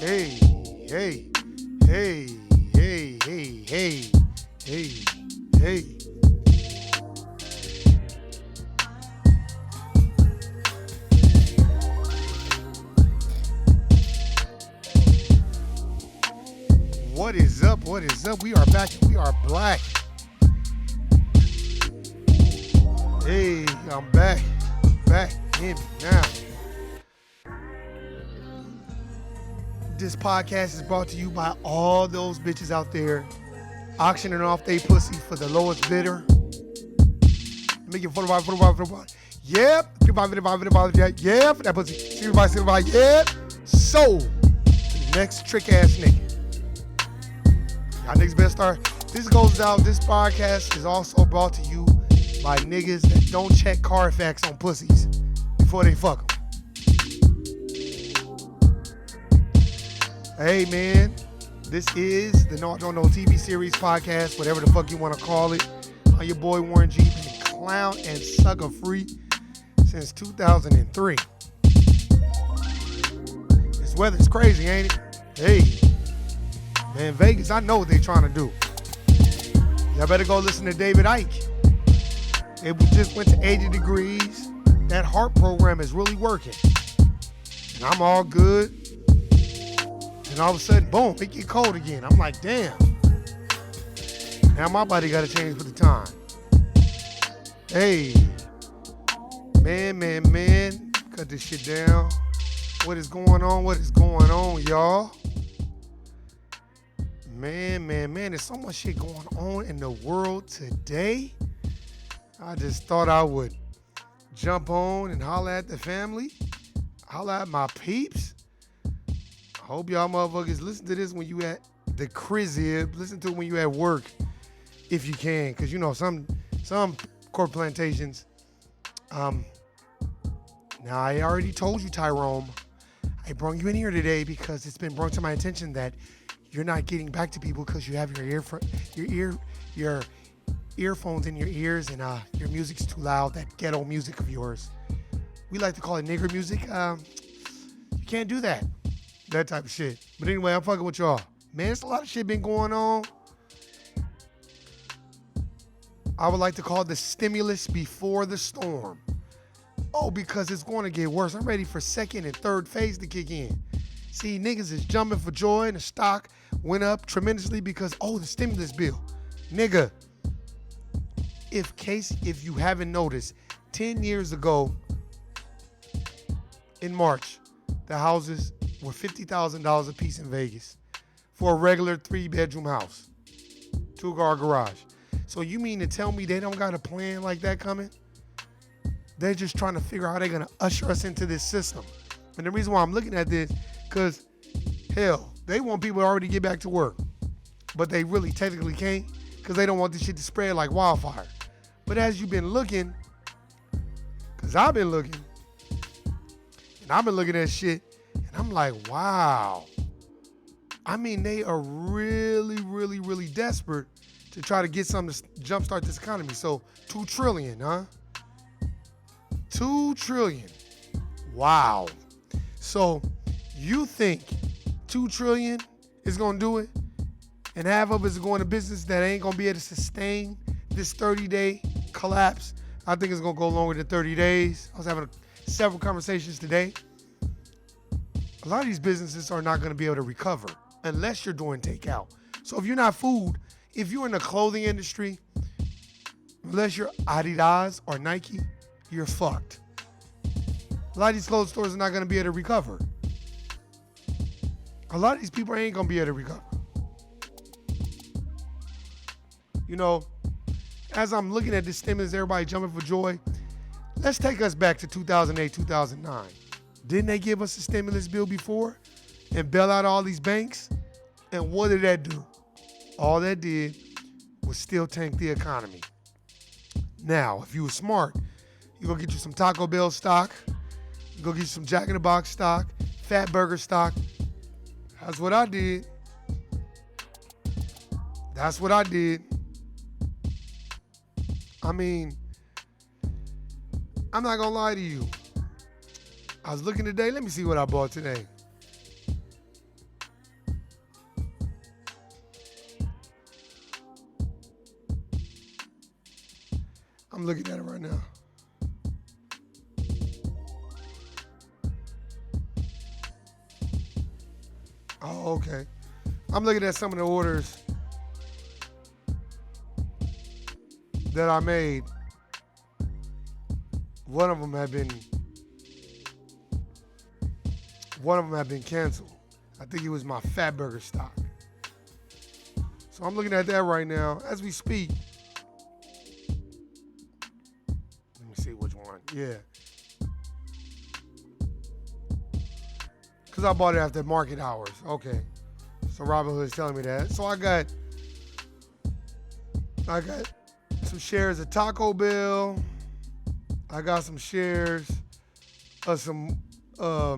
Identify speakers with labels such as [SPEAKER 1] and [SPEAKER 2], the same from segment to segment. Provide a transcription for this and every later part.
[SPEAKER 1] Hey, hey, hey, hey, hey, hey, hey, hey. What is up? What is up? We are back. We are black. Hey, I'm back. Back in now. This podcast is brought to you by all those bitches out there auctioning off they pussy for the lowest bidder. Make it $45. Yep. $55. Yep. For that pussy. $65. Yep. Sold. Next trick ass nigga. Y'all niggas better start. This goes out. This podcast is also brought to you by niggas that don't check Carfax on pussies before they fuck them. Hey man, this is the No I Don't Know TV series podcast, whatever the fuck you want to call it. I'm your boy Warren G, been clown and sucker free since 2003. This weather's crazy, ain't it? Hey, man, Vegas, I know what they trying to do. Y'all better go listen to David Icke. It just went to 80 degrees. That heart program is really working. And I'm all good. And all of a sudden, boom, it get cold again. I'm like, damn. Now my body got to change with the time. Hey. Man. Cut this shit down. What is going on? What is going on, y'all? Man. There's so much shit going on in the world today. I just thought I would jump on and holler at the family. Holler at my peeps. I hope y'all motherfuckers listen to this when you at the crib. Listen to it when you at work, if you can. Because, you know, some corporate plantations. Now, I already told you, Tyrone. I brought you in here today because it's been brought to my attention that you're not getting back to people because you have your earphones in your ears and your music's too loud, that ghetto music of yours. We like to call it nigger music. You can't do that. That type of shit. But anyway, I'm fucking with y'all. Man, there's a lot of shit been going on. I would like to call it the stimulus before the storm. Oh, because it's going to get worse. I'm ready for second and third phase to kick in. See, niggas is jumping for joy and the stock went up tremendously because, the stimulus bill. Nigga, if you haven't noticed, 10 years ago in March, the houses were $50,000 a piece in Vegas for a regular 3-bedroom house, 2-car garage. So you mean to tell me they don't got a plan like that coming? They're just trying to figure out how they're going to usher us into this system. And the reason why I'm looking at this, because, hell, they want people to already get back to work. But they really technically can't because they don't want this shit to spread like wildfire. But as you've been looking, because I've been looking, and I've been looking at shit, and I'm like, wow. I mean, they are really desperate to try to get something to jumpstart this economy. So, $2 trillion, huh? $2 trillion. Wow. So, you think $2 trillion is going to do it? And half of it is going to business that ain't going to be able to sustain this 30-day collapse? I think it's going to go longer than 30 days. I was having several conversations today. A lot of these businesses are not going to be able to recover unless you're doing takeout. So if you're not food, if you're in the clothing industry, unless you're Adidas or Nike, you're fucked. A lot of these clothes stores are not going to be able to recover. A lot of these people ain't going to be able to recover. You know, as I'm looking at this stimulus, everybody jumping for joy, let's take us back to 2008, 2009. Didn't they give us a stimulus bill before and bail out all these banks? And what did that do? All that did was still tank the economy. Now, if you were smart, you go get you some Taco Bell stock, you go get you some Jack in the Box stock, Fat Burger stock. That's what I did. I mean, I'm not gonna lie to you. I was looking today. Let me see what I bought today. I'm looking at it right now. Oh, okay. I'm looking at some of the orders that I made. One of them had been canceled. I think it was my Fatburger stock. So I'm looking at that right now as we speak. Let me see which one. Yeah. Because I bought it after market hours. Okay. So Robinhood is telling me that. So I got some shares of Taco Bell. I got some shares of some, I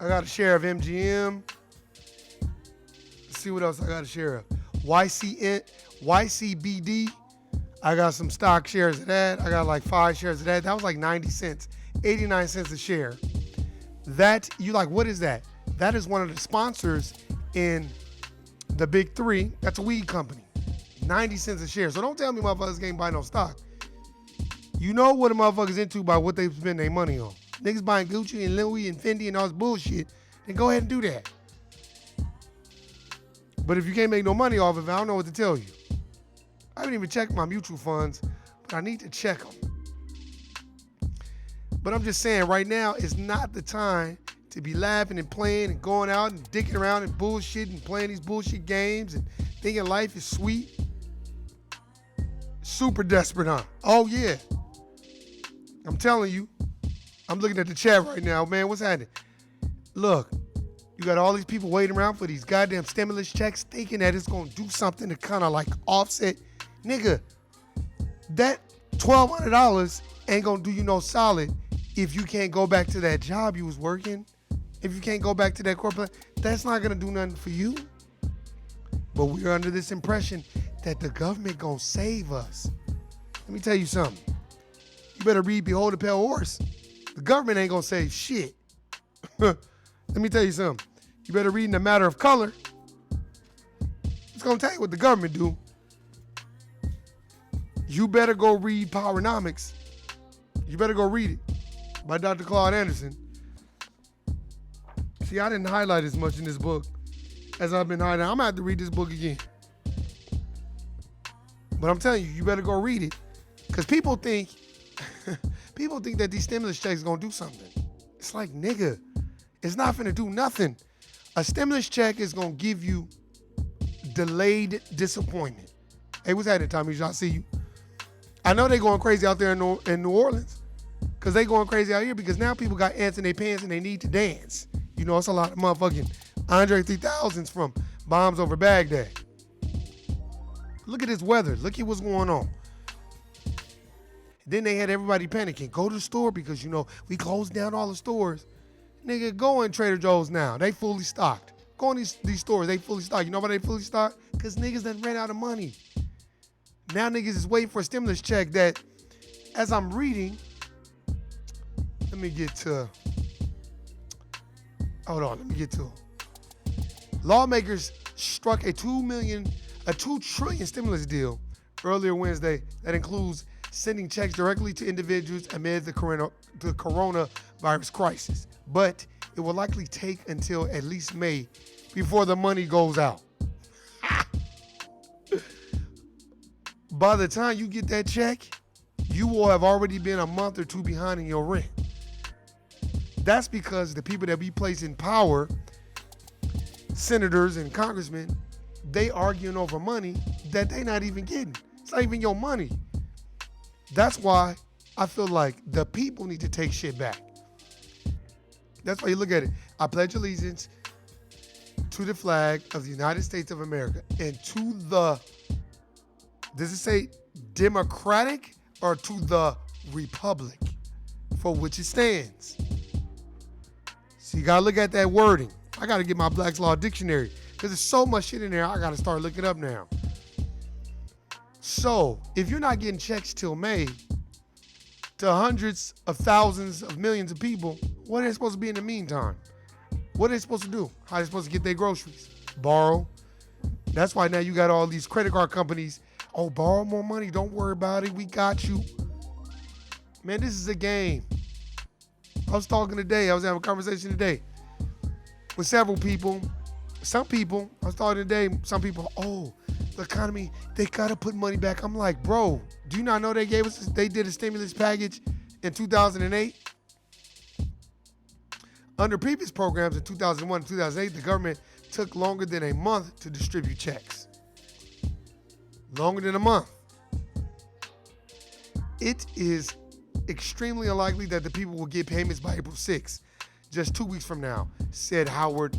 [SPEAKER 1] got a share of MGM. Let's see what else I got a share of. YCBD. I got some stock shares of that. I got like 5 shares of that. That was like 90 cents, 89 cents a share. That, you like, what is that? That is one of the sponsors in the big 3. That's a weed company. 90 cents a share. So don't tell me motherfuckers can't buy no stock. You know what a motherfucker's into by what they spend their money on. Niggas buying Gucci and Louis and Fendi and all this bullshit, then go ahead and do that. But if you can't make no money off of it, I don't know what to tell you. I haven't even checked my mutual funds, but I need to check them. But I'm just saying, right now is not the time to be laughing and playing and going out and dicking around and bullshit and playing these bullshit games and thinking life is sweet. Super desperate, huh? Oh, yeah. I'm telling you. I'm looking at the chat right now, man. What's happening? Look, you got all these people waiting around for these goddamn stimulus checks thinking that it's going to do something to kind of like offset. Nigga, that $1,200 ain't going to do you no solid if you can't go back to that job you was working. If you can't go back to that corporate, that's not going to do nothing for you. But we're under this impression that the government going to save us. Let me tell you something. You better read Behold the Pale Horse. The government ain't going to save shit. Let me tell you something. You better read In a Matter of Color. It's going to tell you what the government do. You better go read Powernomics. You better go read it by Dr. Claude Anderson. See, I didn't highlight as much in this book as I've been highlighting. I'm going to have to read this book again. But I'm telling you, you better go read it. Because people think that these stimulus checks are going to do something. It's like, nigga, it's not finna do nothing. A stimulus check is going to give you delayed disappointment. Hey, what's happening, Tommy? Y'all see you? I know they going crazy out there in New Orleans. Because they going crazy out here because now people got ants in their pants and they need to dance. You know, it's a lot of motherfucking Andre 3000s from Bombs Over Baghdad. Look at this weather. Look at what's going on. Then they had everybody panicking. Go to the store because, you know, we closed down all the stores. Nigga, go in Trader Joe's now. They fully stocked. Go in these stores. They fully stocked. You know why they fully stocked? Because niggas done ran out of money. Now niggas is waiting for a stimulus check that, as I'm reading, let me get to lawmakers struck a $2 trillion stimulus deal earlier Wednesday that includes sending checks directly to individuals amid the coronavirus crisis. But it will likely take until at least May before the money goes out. By the time you get that check, you will have already been a month or 2 behind in your rent. That's because the people that we place in power, senators and congressmen, they arguing over money that they not even getting. It's not even your money. That's why I feel like the people need to take shit back. That's why you look at it. I pledge allegiance to the flag of the United States of America and to the, does it say democratic or to the republic for which it stands? So you gotta look at that wording. I gotta get my Black's Law Dictionary because there's so much shit in there I gotta start looking up now. So if you're not getting checks till May to hundreds of thousands of millions of people, what are they supposed to be in the meantime? What are they supposed to do? How are they supposed to get their groceries? Borrow. That's why now you got all these credit card companies Oh, borrow more money. Don't worry about it. We got you. Man, this is a game. I was talking today. I was having a conversation today with several people. Some people, I was talking today, some people, oh, the economy, they got to put money back. I'm like, bro, do you not know they did a stimulus package in 2008? Under previous programs in 2001 and 2008, the government took longer than a month to distribute checks. Longer than a month. It is extremely unlikely that the people will get payments by April 6th, just 2 weeks from now, said Howard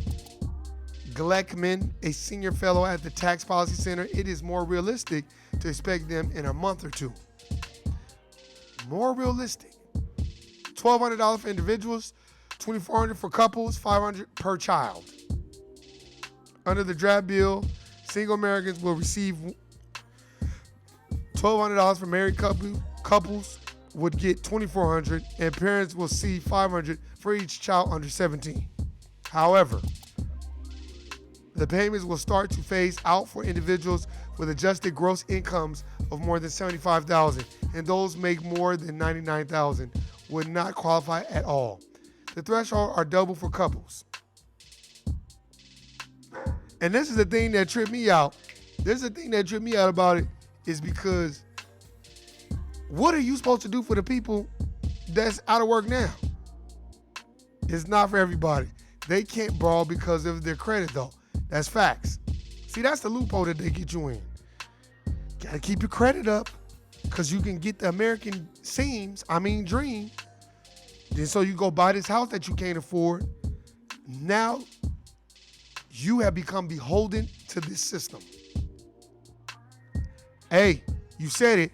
[SPEAKER 1] Gleckman, a senior fellow at the Tax Policy Center. It is more realistic to expect them in a month or two. More realistic. $1,200 for individuals, $2,400 for couples, $500 per child. Under the draft bill, single Americans will receive $1,200 for married couples would get $2,400, and parents will see $500 for each child under 17. However, the payments will start to phase out for individuals with adjusted gross incomes of more than $75,000, and those make more than $99,000 would not qualify at all. The threshold are double for couples. And this is the thing that tripped me out. This is the thing that tripped me out about it is because what are you supposed to do for the people that's out of work now? It's not for everybody. They can't borrow because of their credit though. That's facts. See, that's the loophole that they get you in. Gotta keep your credit up because you can get the American dream. Then so you go buy this house that you can't afford. Now you have become beholden to this system. Hey, you said it.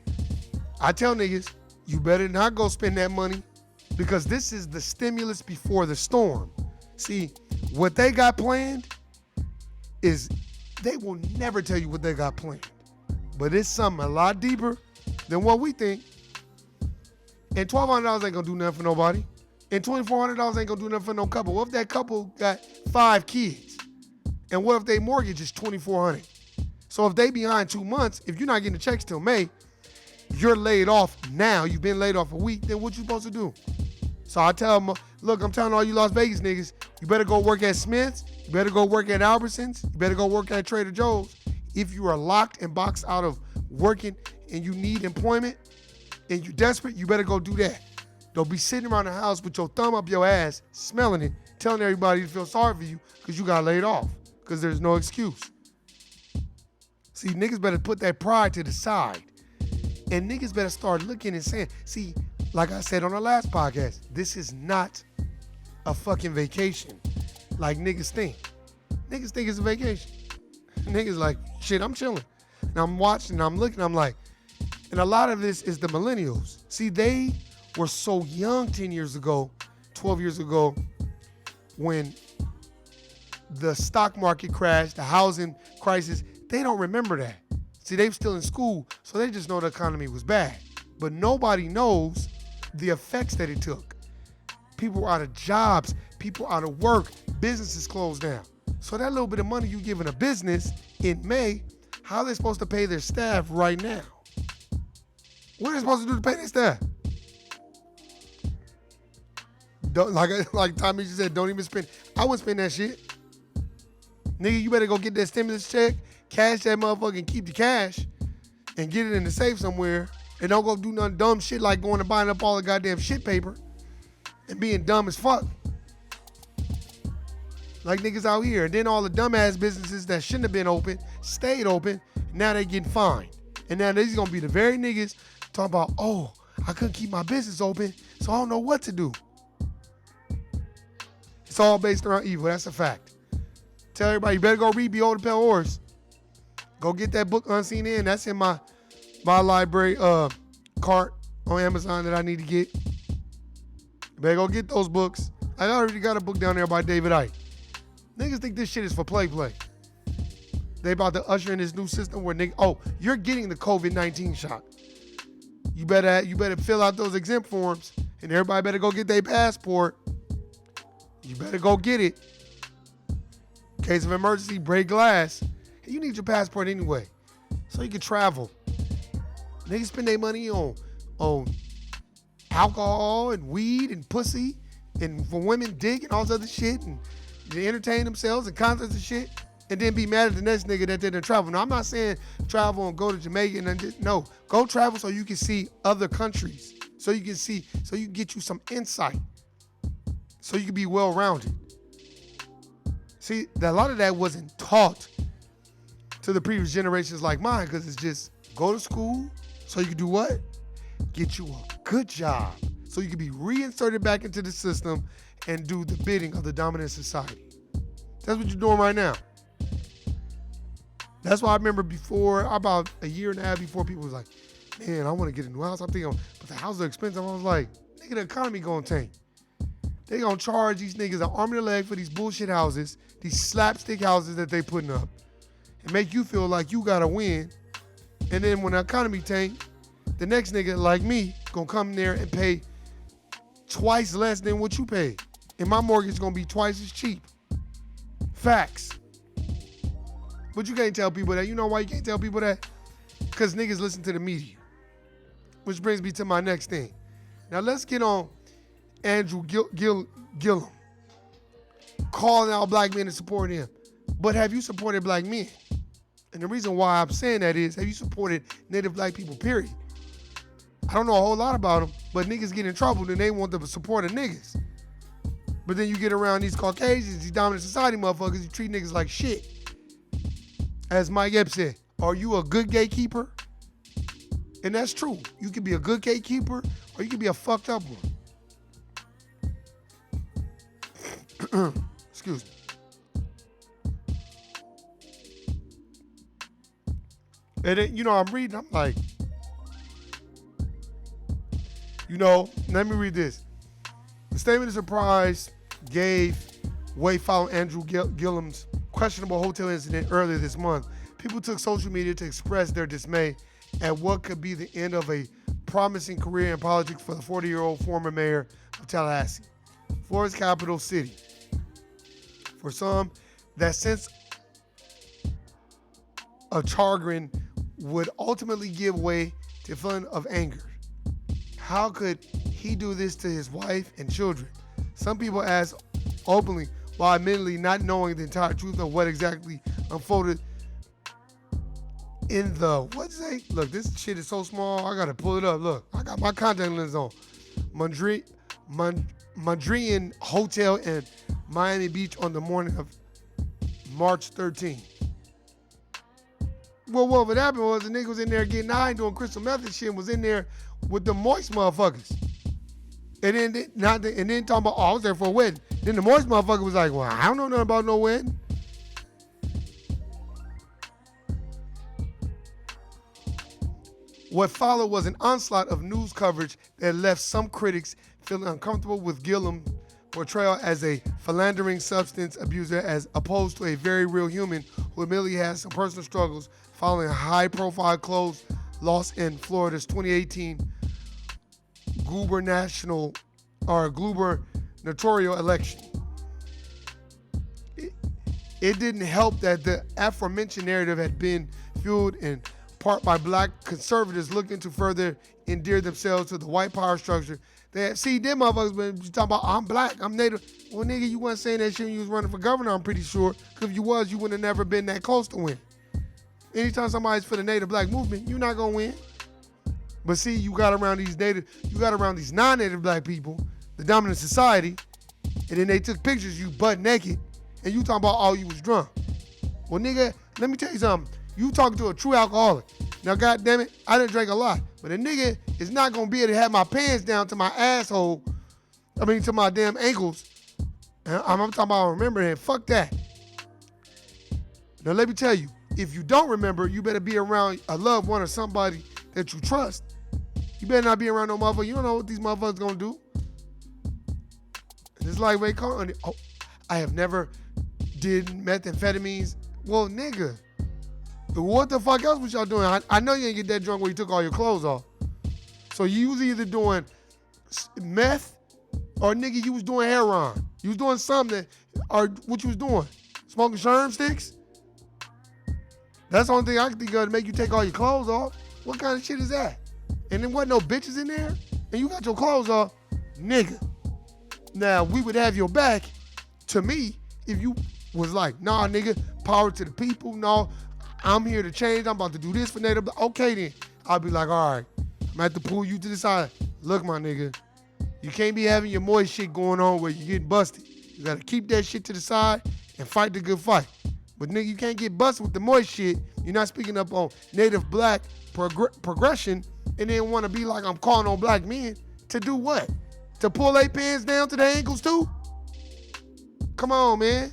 [SPEAKER 1] I tell niggas, you better not go spend that money because this is the stimulus before the storm. See, what they got planned is they will never tell you what they got planned. But it's something a lot deeper than what we think. And $1,200 ain't gonna do nothing for nobody. And $2,400 ain't gonna do nothing for no couple. What if that couple got 5 kids? And what if their mortgage is $2,400? So if they behind 2 months, if you're not getting the checks till May, you're laid off now, you've been laid off a week, then what you supposed to do? So I tell them, look, I'm telling all you Las Vegas niggas, you better go work at Smith's, you better go work at Albertsons, you better go work at Trader Joe's. If you are locked and boxed out of working and you need employment and you're desperate, you better go do that. Don't be sitting around the house with your thumb up your ass, smelling it, telling everybody to feel sorry for you because you got laid off because there's no excuse. See, niggas better put that pride to the side. And niggas better start looking and saying, see, like I said on the last podcast, this is not a fucking vacation like niggas think. Niggas think it's a vacation. Niggas like, shit, I'm chilling. And I'm watching, I'm looking, I'm like, and a lot of this is the millennials. See, they were so young 10 years ago, 12 years ago, when the stock market crashed, the housing crisis, they don't remember that. See, they were still in school, so they just know the economy was bad. But nobody knows the effects that it took. People were out of jobs, people out of work, businesses closed down. So that little bit of money you give in a business in May, how are they supposed to pay their staff right now? What are they supposed to do to pay their staff? Like Tommy just said, don't even spend. I wouldn't spend that shit. Nigga, you better go get that stimulus check, cash that motherfucker and keep the cash and get it in the safe somewhere. And don't go do nothing dumb shit like going and buying up all the goddamn shit paper and being dumb as fuck. Like niggas out here. And then all the dumbass businesses that shouldn't have been open, stayed open, now they getting fined. And now these gonna be the very niggas talking about, oh, I couldn't keep my business open, so I don't know what to do. It's all based around evil, that's a fact. Tell everybody, you better go read Behold the Pale Horse. Go get that book Unseen End. That's in my library cart on Amazon that I need to get. You better go get those books. I already got a book down there by David Icke. Niggas think this shit is for play. They about to usher in this new system where you're getting the COVID-19 shot. You better fill out those exempt forms and everybody better go get their passport. You better go get it. In case of emergency, break glass. You need your passport anyway, so you can travel. Niggas spend their money on alcohol and weed and pussy and for women dick and all this other shit and they entertain themselves and concerts and shit and then be mad at the next nigga that didn't travel. Now, I'm not saying travel and go to Jamaica and then no. Go travel so you can see other countries. So you can get you some insight. So you can be well-rounded. See, a lot of that wasn't taught to the previous generations like mine because it's just go to school so you can do what? Get you a good job so you can be reinserted back into the system and do the bidding of the dominant society. That's what you're doing right now. That's why I remember before, about a year and a half before, people was like, man, I want to get a new house. I'm thinking, but the houses are expensive. I was like, nigga, the economy gonna tank. They gonna charge these niggas an arm and a leg for these bullshit houses, these slapstick houses that they putting up, and make you feel like you gotta win. And then when the economy tank, the next nigga like me gonna come there and pay twice less than what you paid. And my mortgage gonna be twice as cheap. Facts. But you can't tell people that. You know why you can't tell people that? Because niggas listen to the media. Which brings me to my next thing. Now let's get on Andrew Gillum. Calling out black men and supporting him. But have you supported black men? And the reason why I'm saying that is, have you supported Native black people, period? I don't know a whole lot about them, but niggas get in trouble and they want the support of niggas. But then you get around these Caucasians, these dominant society motherfuckers, you treat niggas like shit. As Mike Epps said, are you a good gatekeeper? And that's true. You can be a good gatekeeper or you can be a fucked up one. Excuse me. And then, I'm reading, I'm like, let me read this. The statement of surprise gave way following Andrew Gillum's questionable hotel incident earlier this month. People took social media to express their dismay at what could be the end of a promising career in politics for the 40-year-old former mayor of Tallahassee, Florida's capital city. For some, that sense of chagrin would ultimately give way to a feeling of anger. How could he do this to his wife and children? Some people ask openly, while admittedly not knowing the entire truth of what exactly unfolded in the, look, this shit is so small, I gotta pull it up. Look, I got my contact lens on. Mondrian Hotel in Miami Beach on the morning of March 13th. Well, what happened was the nigga was in there getting high doing crystal meth shit and was in there with the moist motherfuckers. And then talking about, I was there for a wedding. Then the moist motherfucker was like, well, I don't know nothing about no wedding. What followed was an onslaught of news coverage that left some critics feeling uncomfortable with Gillum's portrayal as a philandering substance abuser as opposed to a very real human who admittedly has some personal struggles following a high-profile clothes loss in Florida's 2018 gubernatorial election. It didn't help that the aforementioned narrative had been fueled in part by black conservatives looking to further endear themselves to the white power structure. Them motherfuckers been talking about, I'm black, I'm native. Well, nigga, you wasn't saying that shit when you was running for governor, I'm pretty sure. Because if you was, you would have never been that close to win. Anytime somebody's for the native black movement, you're not going to win. But see, you got around these non-native black people, the dominant society, and then they took pictures of you butt naked, and you talking about, you was drunk. Well, nigga, let me tell you something. You talking to a true alcoholic. Now, goddamn it, I didn't drink a lot, but a nigga is not gonna be able to have my pants down to my asshole. To my damn ankles. And I'm talking about remembering. Fuck that. Now, let me tell you, if you don't remember, you better be around a loved one or somebody that you trust. You better not be around no motherfucker. You don't know what these motherfuckers gonna do. And it's like Ray Carter. Oh, I have never did methamphetamines. Well, nigga. What the fuck else was y'all doing? I know you ain't get that drunk when you took all your clothes off. So you was either doing meth or nigga, you was doing heroin. You was doing something, or what you was doing? Smoking sherm sticks? That's the only thing I can think of to make you take all your clothes off. What kind of shit is that? And there wasn't no bitches in there, and you got your clothes off, nigga. Now, we would have your back, to me, if you was like, nah, nigga, power to the people. No, I'm here to change. I'm about to do this for Native Black. Okay, then. I'll be like, all right, I'm gonna have to pull you to the side. Look, my nigga, you can't be having your moist shit going on where you're getting busted. You gotta keep that shit to the side and fight the good fight. But nigga, you can't get busted with the moist shit. You're not speaking up on Native Black progression and then want to be like, I'm calling on black men to do what? To pull their pants down to the ankles too? Come on, man.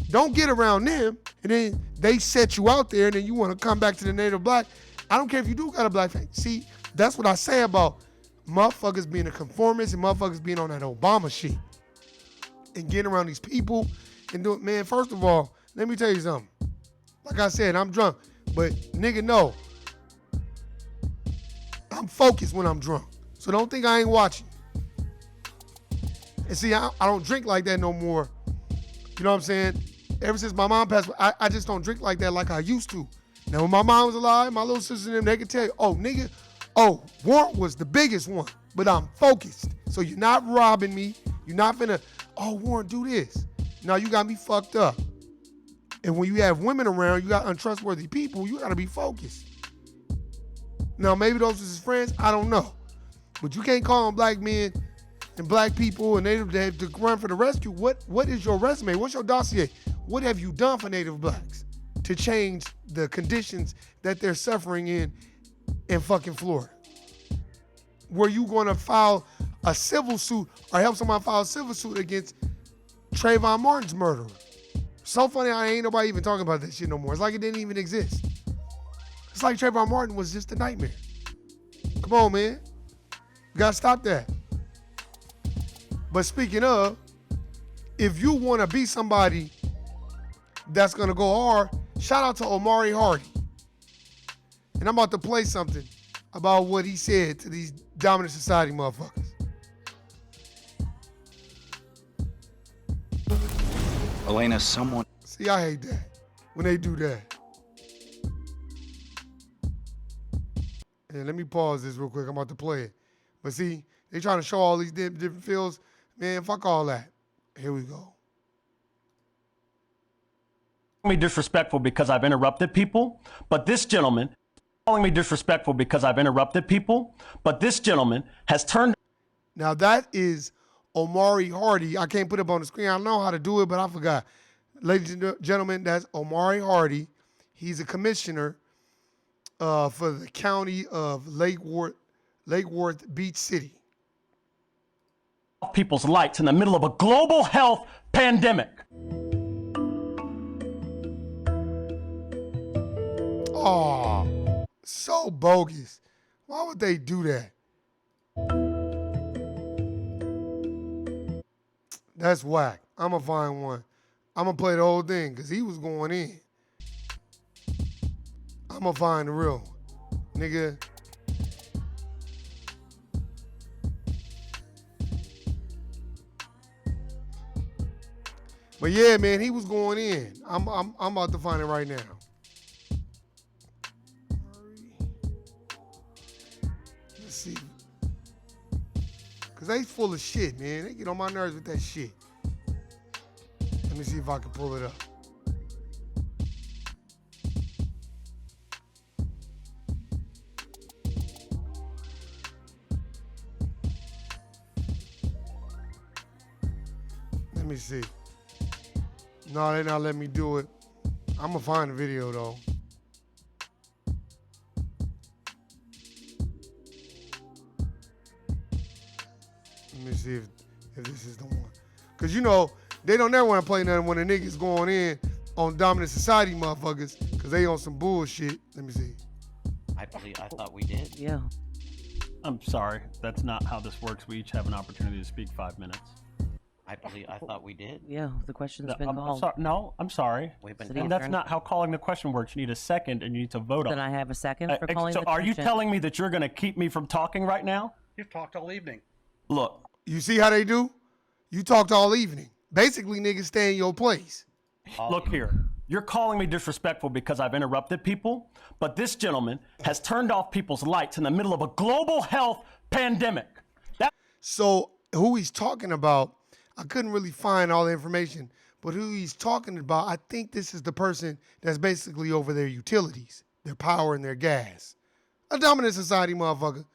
[SPEAKER 1] Don't get around them and then they set you out there and then you want to come back to the Native Black. I don't care if you do got a black face. See, that's what I say about motherfuckers being a conformist and motherfuckers being on that Obama shit and getting around these people and doing, man, first of all, let me tell you something. Like I said, I'm drunk, but nigga, no. I'm focused when I'm drunk. So don't think I ain't watching. And see, I don't drink like that no more. You know what I'm saying? Ever since my mom passed away, I just don't drink like that like I used to. Now, when my mom was alive, my little sister and them, they could tell you, oh, nigga, Warrant was the biggest one, but I'm focused. So you're not robbing me. You're not finna, oh, Warrant, do this. Now you got me fucked up. And when you have women around, you got untrustworthy people, you gotta be focused. Now, maybe those was his friends, I don't know. But you can't call on black men and black people and Native to run for the rescue. What is your resume? What's your dossier? What have you done for Native blacks to change the conditions that they're suffering in fucking Florida? Were you gonna file a civil suit or help someone file a civil suit against Trayvon Martin's murderer? So funny, I ain't nobody even talking about that shit no more. It's like it didn't even exist. It's like Trayvon Martin was just a nightmare. Come on, man. You gotta stop that. But speaking of, if you wanna be somebody that's gonna go hard, shout out to Omari Hardy. And I'm about to play something about what he said to these dominant society motherfuckers.
[SPEAKER 2] Elena, someone...
[SPEAKER 1] See, I hate that when they do that. And let me pause this real quick. I'm about to play it. But see, they trying to show all these different fields. Man, fuck all that. Here we go.
[SPEAKER 3] Me disrespectful because I've interrupted people, but this gentleman calling me disrespectful because I've interrupted people, but this gentleman has turned.
[SPEAKER 1] Now that is Omari Hardy. I can't put it up on the screen. I don't know how to do it, but I forgot. Ladies and gentlemen, that's Omari Hardy. He's a commissioner for the county of Lake Worth Beach City.
[SPEAKER 3] People's lights in the middle of a global health pandemic.
[SPEAKER 1] Oh, so bogus. Why would they do that? That's whack. I'm going to find one. I'm going to play the whole thing because he was going in. I'm going to find the real one. Nigga. But yeah, man, he was going in. I'm about to find it right now. Let's see. Cause they full of shit, man. They get on my nerves with that shit. Let me see if I can pull it up. Let me see. No, they're not letting me do it. I'm gonna find the video though. Let me see if this is the one. Cause you know, they don't never want to play nothing when the niggas going in on dominant society motherfuckers, cause they on some bullshit. Let me see.
[SPEAKER 4] I thought we did.
[SPEAKER 5] Yeah.
[SPEAKER 3] I'm sorry, that's not how this works. We each have an opportunity to speak 5 minutes.
[SPEAKER 4] I thought we did.
[SPEAKER 5] Yeah, the question's
[SPEAKER 3] No,
[SPEAKER 5] been called.
[SPEAKER 3] I'm sorry.
[SPEAKER 4] We've been
[SPEAKER 5] City
[SPEAKER 3] And
[SPEAKER 4] talking.
[SPEAKER 3] that's not how calling the question works. You need a second and you need to vote on
[SPEAKER 5] Then
[SPEAKER 3] it.
[SPEAKER 5] I have a second for calling
[SPEAKER 3] So
[SPEAKER 5] the
[SPEAKER 3] are you
[SPEAKER 5] question.
[SPEAKER 3] telling me that you're going to keep me from talking right now?
[SPEAKER 6] You've talked all evening.
[SPEAKER 3] Look,
[SPEAKER 1] You see how they do? You talked all evening. Basically, niggas stay in your place.
[SPEAKER 3] look here. You're calling me disrespectful because I've interrupted people, but this gentleman has turned off people's lights in the middle of a global health pandemic.
[SPEAKER 1] So who he's talking about, I couldn't really find all the information, but who he's talking about, I think this is the person that's basically over their utilities, their power and their gas. A dominant society motherfucker.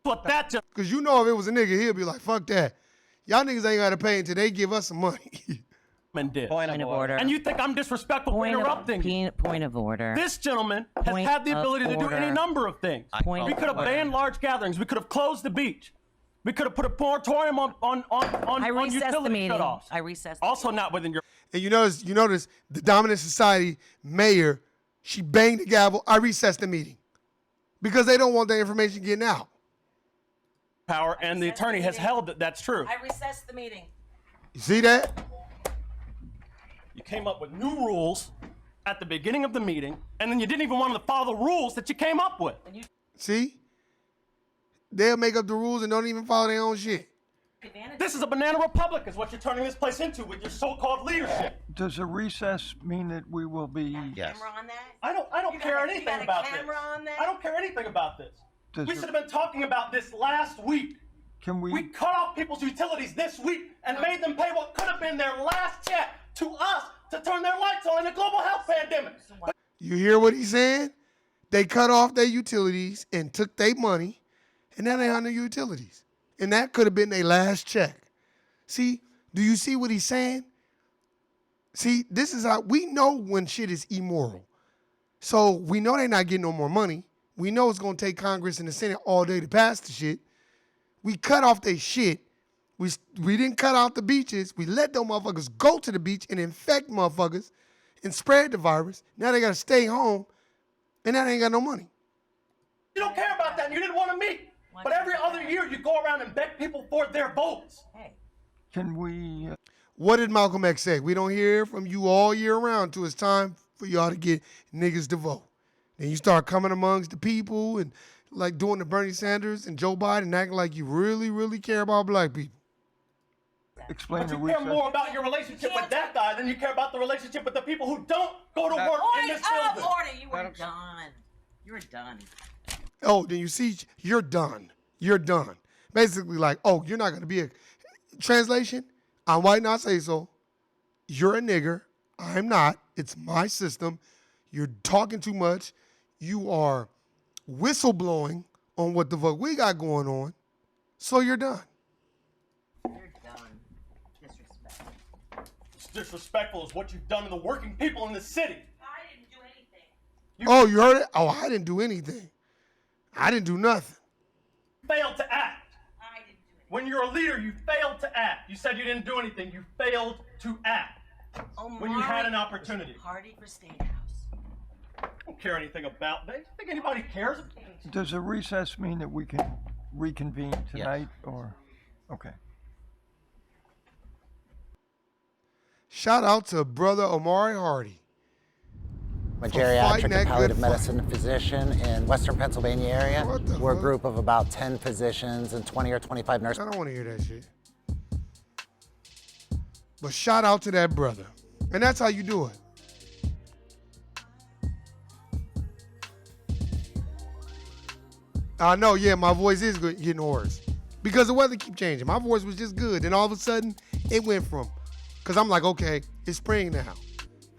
[SPEAKER 3] What that
[SPEAKER 1] Because you know if it was a nigga, he'll be like, fuck that. Y'all niggas ain't got to pay until they give us some money.
[SPEAKER 3] gentleman did.
[SPEAKER 5] Point of order.
[SPEAKER 3] And you think I'm disrespectful for interrupting you.
[SPEAKER 5] Point of order.
[SPEAKER 3] This gentleman has
[SPEAKER 5] Point
[SPEAKER 3] had the
[SPEAKER 5] of
[SPEAKER 3] ability to do any
[SPEAKER 5] order.
[SPEAKER 3] number of things.
[SPEAKER 5] Point
[SPEAKER 3] We
[SPEAKER 5] of
[SPEAKER 3] could have
[SPEAKER 5] order.
[SPEAKER 3] banned large gatherings. We could have closed the beach. We could have put a moratorium on
[SPEAKER 5] I recessed the
[SPEAKER 3] utility
[SPEAKER 5] meeting.
[SPEAKER 3] shutoffs.
[SPEAKER 5] I recessed. the
[SPEAKER 3] Also
[SPEAKER 5] meeting.
[SPEAKER 3] not within your
[SPEAKER 1] And you notice the dominant society mayor, she banged the gavel, I recessed the meeting. Because they don't want that information getting out.
[SPEAKER 3] power, and the attorney has held that that's true.
[SPEAKER 5] I recessed the meeting.
[SPEAKER 1] You see that?
[SPEAKER 3] You came up with new rules at the beginning of the meeting, and then you didn't even want to follow the rules that you came up with.
[SPEAKER 1] See? They'll make up the rules and don't even follow their own shit.
[SPEAKER 3] This is a banana republic, is what you're turning this place into with your so-called leadership.
[SPEAKER 6] Does a recess mean that we will be?
[SPEAKER 4] Yes.
[SPEAKER 5] Camera on that?
[SPEAKER 3] I don't
[SPEAKER 5] You
[SPEAKER 3] care
[SPEAKER 5] got a- you
[SPEAKER 3] anything
[SPEAKER 5] got a
[SPEAKER 3] about
[SPEAKER 5] camera
[SPEAKER 3] this.
[SPEAKER 5] on that?
[SPEAKER 3] I don't care anything about this.
[SPEAKER 6] Does
[SPEAKER 3] We
[SPEAKER 6] it-
[SPEAKER 3] should have been talking about this last week.
[SPEAKER 6] Can we?
[SPEAKER 3] We cut off people's utilities this week and made them pay what could have been their last check to us to turn their lights on in a global health pandemic.
[SPEAKER 1] You hear what he's saying? They cut off their utilities and took their money, and now they on their utilities. And that could have been their last check. See, do you see what he's saying? See, this is how we know when shit is immoral. So we know they're not getting no more money. We know it's gonna take Congress and the Senate all day to pass the shit. We cut off their shit. We didn't cut out the beaches. We let them motherfuckers go to the beach and infect motherfuckers and spread the virus. Now they gotta stay home, and now they ain't got no money.
[SPEAKER 3] You don't care about that, and you didn't want to meet. But every other year, you go around and beg people for their votes.
[SPEAKER 5] Hey.
[SPEAKER 6] Can we?
[SPEAKER 1] What did Malcolm X say? We don't hear from you all year round till it's time for y'all to get niggas to vote. Then you start coming amongst the people and like doing the Bernie Sanders and Joe Biden and acting like you really, really care about black people.
[SPEAKER 6] Explain
[SPEAKER 3] But
[SPEAKER 6] the
[SPEAKER 3] you care
[SPEAKER 6] recess.
[SPEAKER 3] more about your relationship with that guy than you care about the relationship with the people who don't go to work in
[SPEAKER 5] Point
[SPEAKER 3] this
[SPEAKER 5] of
[SPEAKER 3] building.
[SPEAKER 5] order. You were done. You were done.
[SPEAKER 1] Oh, then you see, you're done. You're done. Basically like, oh, you're not going to be a... Translation, I'm white, not say so. You're a nigger. I'm not. It's my system. You're talking too much. You are whistleblowing on what the fuck we got going on. So you're done.
[SPEAKER 5] You're done. Disrespect.
[SPEAKER 3] It's disrespectful is what you've done to the working people in the city.
[SPEAKER 5] I didn't do anything.
[SPEAKER 1] Oh, you heard it? Oh, I didn't do anything. I didn't do nothing.
[SPEAKER 3] Failed to act.
[SPEAKER 5] I didn't do anything.
[SPEAKER 3] When you're a leader, you failed to act. You said you didn't do anything. You failed to act when you had an opportunity.
[SPEAKER 5] Party for State House.
[SPEAKER 3] I don't care anything about that. You think anybody cares?
[SPEAKER 6] Does a recess mean that we can reconvene tonight, or? Okay.
[SPEAKER 1] Shout out to brother Omari Hardy.
[SPEAKER 7] I'm a
[SPEAKER 1] For fighting
[SPEAKER 7] geriatric
[SPEAKER 1] that
[SPEAKER 7] and palliative
[SPEAKER 1] good fight.
[SPEAKER 7] medicine physician in Western Pennsylvania area.
[SPEAKER 1] What the
[SPEAKER 7] We're a
[SPEAKER 1] fuck?
[SPEAKER 7] group of about 10 physicians and 20 or 25 nurses.
[SPEAKER 1] I don't want to hear that shit. But shout out to that brother. And that's how you do it. I know, yeah, my voice is getting hoarse. Because the weather keep changing. My voice was just good. And all of a sudden, it went from, because I'm like, okay, it's spring now.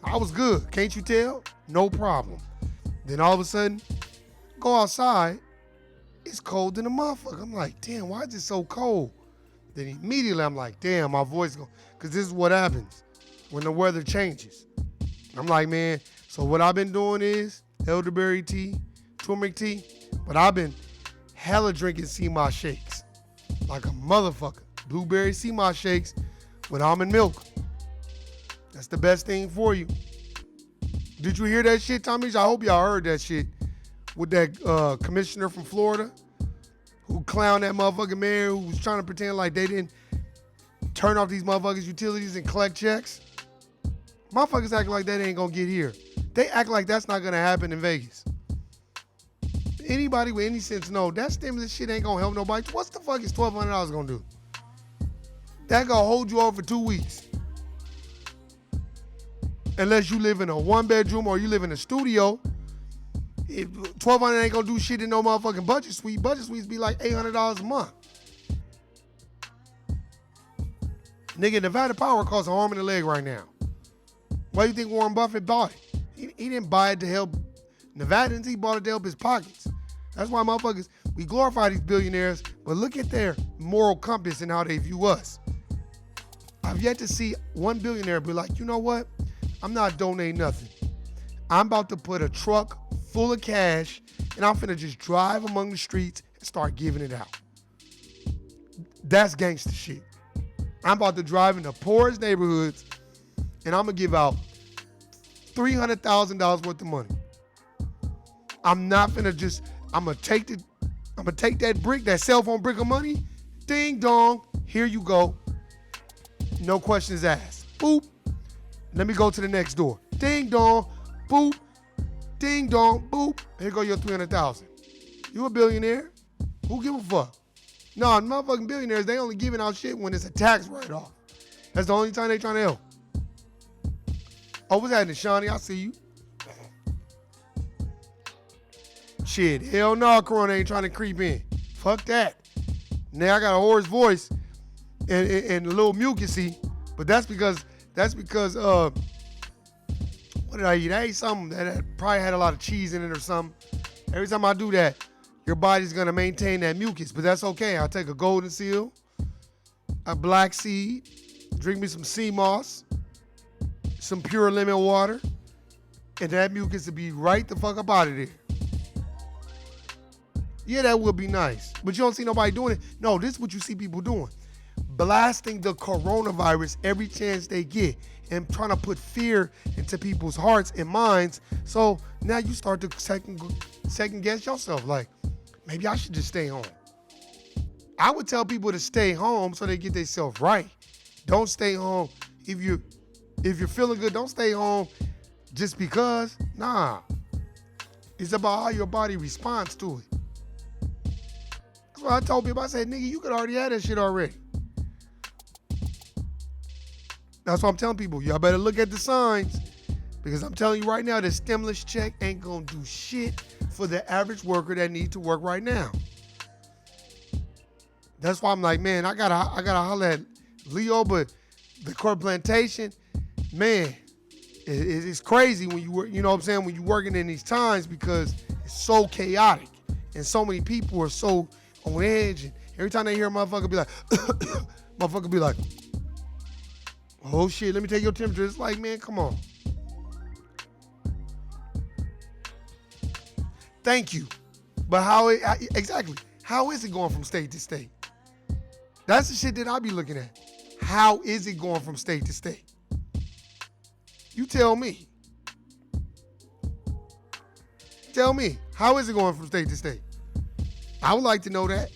[SPEAKER 1] I was good. Can't you tell? No problem. Then all of a sudden, go outside, it's cold than a motherfucker. I'm like, damn, why is it so cold? Then immediately I'm like, damn, my voice go, because this is what happens when the weather changes. I'm like, man, so what I've been doing is elderberry tea, turmeric tea, but I've been hella drinking sea moss shakes like a motherfucker. Blueberry sea moss shakes with almond milk. That's the best thing for you. Did you hear that shit, Tommy? I hope y'all heard that shit with that commissioner from Florida who clowned that motherfucking mayor who was trying to pretend like they didn't turn off these motherfuckers' utilities and collect checks. Motherfuckers act like that ain't gonna get here. They act like that's not gonna happen in Vegas. Anybody with any sense know that stimulus shit ain't gonna help nobody. What's the fuck is $1,200 gonna do? That gonna hold you over for 2 weeks. unless you live in a 1-bedroom or you live in a studio. If $1,200 ain't gonna do shit in no motherfucking budget suite. Budget suites be like $800 a month. Nigga, Nevada Power costs an arm and a leg right now. Why do you think Warren Buffett bought it? He didn't buy it to help Nevadans. He bought it to help his pockets. That's why motherfuckers, we glorify these billionaires, but look at their moral compass and how they view us. I've yet to see one billionaire be like, you know what? I'm not donating nothing. I'm about to put a truck full of cash and I'm finna just drive among the streets and start giving it out. That's gangster shit. I'm about to drive in the poorest neighborhoods and I'm gonna give out $300,000 worth of money. I'm not finna just, I'm gonna take that brick, that cell phone brick of money, ding dong, here you go. No questions asked. Boop. Let me go to the next door. Ding dong, boop, ding dong, boop. Here go your $300,000. You a billionaire? Who give a fuck? No, motherfucking billionaires, they only giving out shit when it's a tax write-off. That's the only time they trying to help. Oh, what's happening, Shawnee? I see you. Shit, hell no, Corona ain't trying to creep in. Fuck that. Now I got a hoarse voice and a little mucusy, but that's because what did I eat? I ate something that probably had a lot of cheese in it or something. Every time I do that, your body's gonna maintain that mucus, but that's okay. I'll take a golden seal, a black seed, drink me some sea moss, some pure lemon water, and that mucus will be right the fuck up out of there. Yeah, that would be nice, but you don't see nobody doing it. No, this is what you see people doing. Blasting the coronavirus every chance they get and trying to put fear into people's hearts and minds. So now you start to second guess yourself. Like, maybe I should just stay home. I would tell people to stay home so they get themselves right. Don't stay home. If you're feeling good, don't stay home just because. Nah. It's about how your body responds to it. That's what I told people. I said, nigga, you could already have that shit already. That's what I'm telling people. Y'all better look at the signs, because I'm telling you right now, the stimulus check ain't gonna do shit for the average worker that needs to work right now. That's why I'm like, man, I gotta holler at Leo, but the Court Plantation, man, it's crazy when you work, you know what I'm saying, when you're working in these times, because it's so chaotic and so many people are so on edge, and every time they hear a motherfucker be like, motherfucker be like, oh shit, let me take your temperature. It's like, man, come on. Thank you. But how is it going from state to state? That's the shit that I be looking at. How is it going from state to state? You tell me. Tell me, how is it going from state to state? I would like to know that.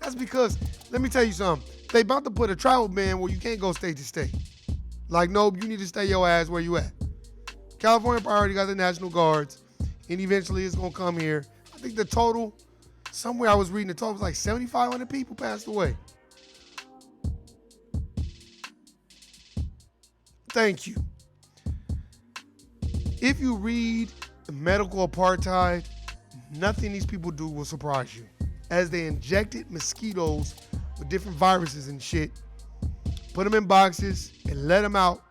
[SPEAKER 1] That's because, let me tell you something. They about to put a travel ban where you can't go state to state. Like, no, you need to stay your ass where you at. California already got the National Guards, and eventually it's gonna come here. I think the total, somewhere I was reading, the total was like 7,500 people passed away. Thank you. If you read Medical Apartheid, nothing these people do will surprise you. As they injected mosquitoes with different viruses and shit, put them in boxes and let them out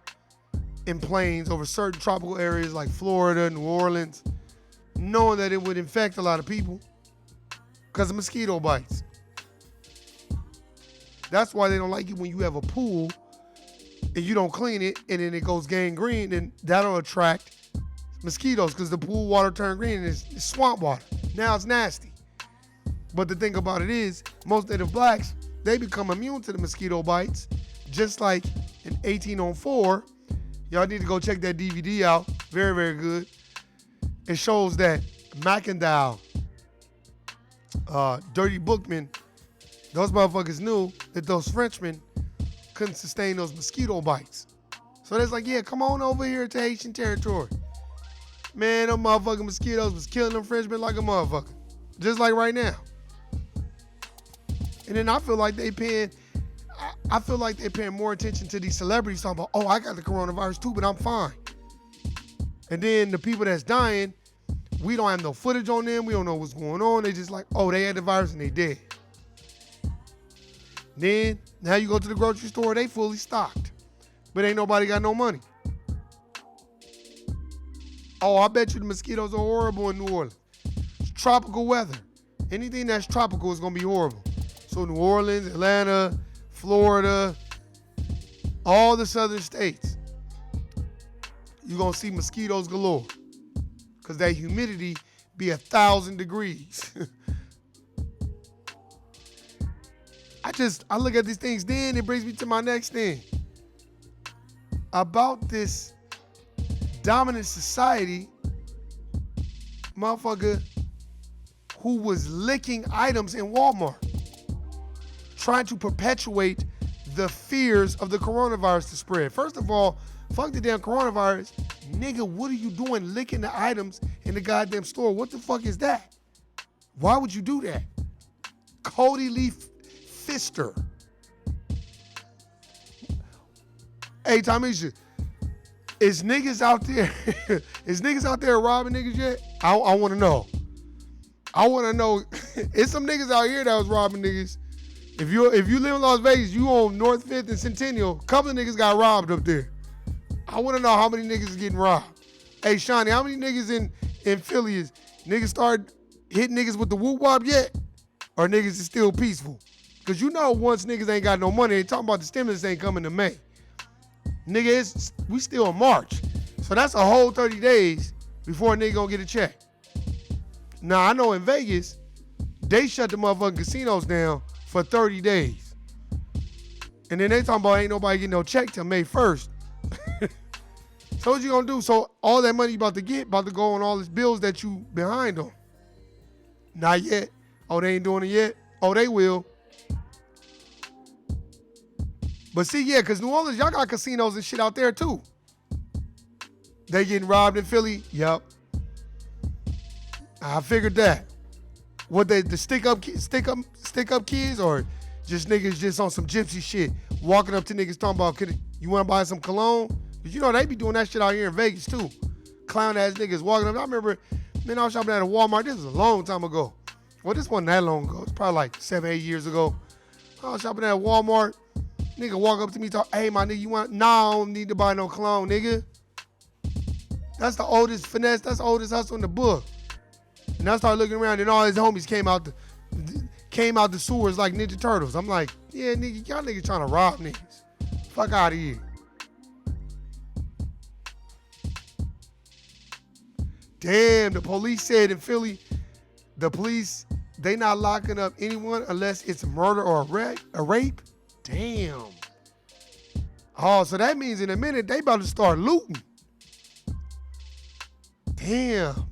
[SPEAKER 1] in planes over certain tropical areas like Florida, New Orleans, knowing that it would infect a lot of people because of mosquito bites. That's why they don't like it when you have a pool and you don't clean it and then it goes gangrene, and that'll attract mosquitoes because the pool water turned green and it's swamp water. Now it's nasty. But the thing about it is, most Native blacks, they become immune to the mosquito bites, just like in 1804. Y'all need to go check that DVD out. Very, very good. It shows that McIndoe, Dirty Bookman, those motherfuckers knew that those Frenchmen couldn't sustain those mosquito bites. So they're like, yeah, come on over here to Haitian territory. Man, them motherfucking mosquitoes was killing them Frenchmen like a motherfucker. Just like right now. And then I feel like they paying, I feel like they're paying more attention to these celebrities talking about, oh, I got the coronavirus too, but I'm fine. And then the people that's dying, we don't have no footage on them. We don't know what's going on. They just like, oh, they had the virus and they dead. Then, now you go to the grocery store, they fully stocked. But ain't nobody got no money. Oh, I bet you the mosquitoes are horrible in New Orleans. It's tropical weather. Anything that's tropical is going to be horrible. So New Orleans, Atlanta, Florida, all the southern states, you're going to see mosquitoes galore. Because that humidity be 1,000 degrees. I look at these things, then it brings me to my next thing. About this dominant society, motherfucker, who was licking items in Walmart, trying to perpetuate the fears of the coronavirus to spread. First of all, fuck the damn coronavirus. Nigga, what are you doing licking the items in the goddamn store? What the fuck is that? Why would you do that? Cody Lee Fister. Hey, Tomisha, is niggas out there robbing niggas yet? I want to know. I want to know. It's some niggas out here that was robbing niggas. If you live in Las Vegas, you on North 5th and Centennial, a couple of niggas got robbed up there. I want to know how many niggas is getting robbed. Hey, Shawnee, how many niggas in Philly is niggas start hitting niggas with the woo-wop yet? Or niggas is still peaceful? Because you know once niggas ain't got no money, they talking about the stimulus ain't coming to May. Nigga, we still in March. So that's a whole 30 days before a nigga gonna get a check. Now, I know in Vegas, they shut the motherfucking casinos down for 30 days. And then they talking about ain't nobody getting no check till May 1st. So what you gonna do? So all that money you about to go on all these bills that you behind on. Not yet. Oh, they ain't doing it yet? Oh, they will. But see, yeah, because New Orleans, y'all got casinos and shit out there too. They getting robbed in Philly? Yep. I figured that. What the stick up kids or just niggas just on some gypsy shit, walking up to niggas talking about, you want to buy some cologne? But you know they be doing that shit out here in Vegas too. Clown ass niggas walking up. I remember, man, I was shopping at a Walmart. This was a long time ago. Well, this wasn't that long ago. It's probably like 7-8 years ago. I was shopping at Walmart. Nigga walk up to me talk, hey my nigga, you want? Nah, I don't need to buy no cologne, nigga. That's the oldest finesse. That's the oldest hustle in the book. And I started looking around, and all his homies came out the sewers like Ninja Turtles. I'm like, yeah, nigga, y'all niggas trying to rob niggas. Fuck out of here. Damn, the police said in Philly, they not locking up anyone unless it's a murder or a rape. Damn. Oh, so that means in a minute they about to start looting. Damn.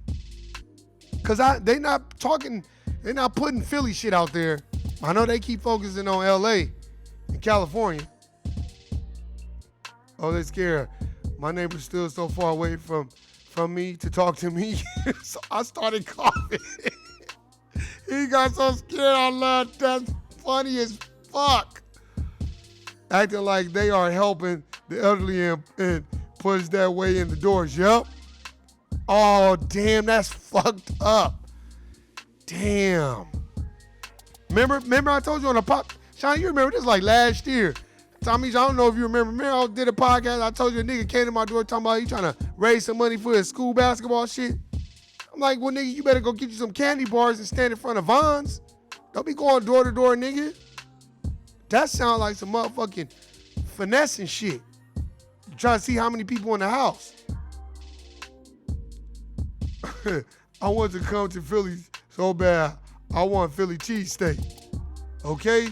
[SPEAKER 1] Cause they not putting Philly shit out there. I know they keep focusing on LA and California. Oh, they scared. My neighbor's still so far away from me to talk to me. So I started coughing. He got so scared I laughed. That's funny as fuck. Acting like they are helping the elderly and push that way in the doors. Yep. Oh, damn, that's fucked up. Damn. Remember I told you on the pop, Sean, you remember this like last year. Tommy, I don't know if you remember. I did a podcast. I told you a nigga came to my door talking about he trying to raise some money for his school basketball shit. I'm like, well, nigga, you better go get you some candy bars and stand in front of Vons. Don't be going door to door, nigga. That sounds like some motherfucking finessing shit. You trying to see how many people in the house. I want to come to Philly so bad. I want Philly cheesesteak. Okay?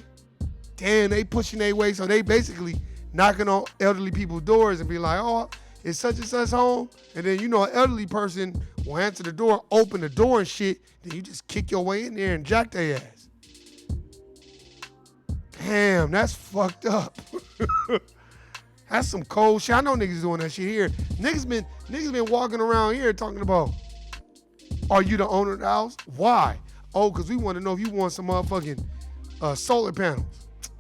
[SPEAKER 1] Damn, they pushing their way, so they basically knocking on elderly people's doors and be like, oh, it's such and such home. And then, you know, an elderly person will answer the door, open the door and shit. Then you just kick your way in there and jack their ass. Damn, that's fucked up. That's some cold shit. I know niggas doing that shit here. Niggas been walking around here talking about, are you the owner of the house? Why? Oh, because we want to know if you want some motherfucking solar panels.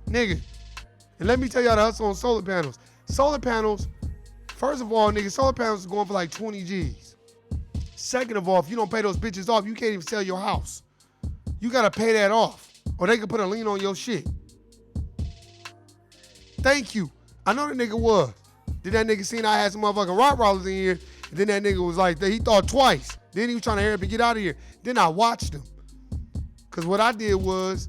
[SPEAKER 1] Nigga, And let me tell y'all the hustle on solar panels. Solar panels, first of all, nigga, solar panels is going for like 20 G's. Second of all, if you don't pay those bitches off, you can't even sell your house. You gotta pay that off, or they can put a lien on your shit. Thank you. I know the nigga was. Then that nigga seen I had some motherfucking rock rollers in here, and then that nigga was like, he thought twice. Then he was trying to hurry up and get out of here. Then I watched him. Cause what I did was,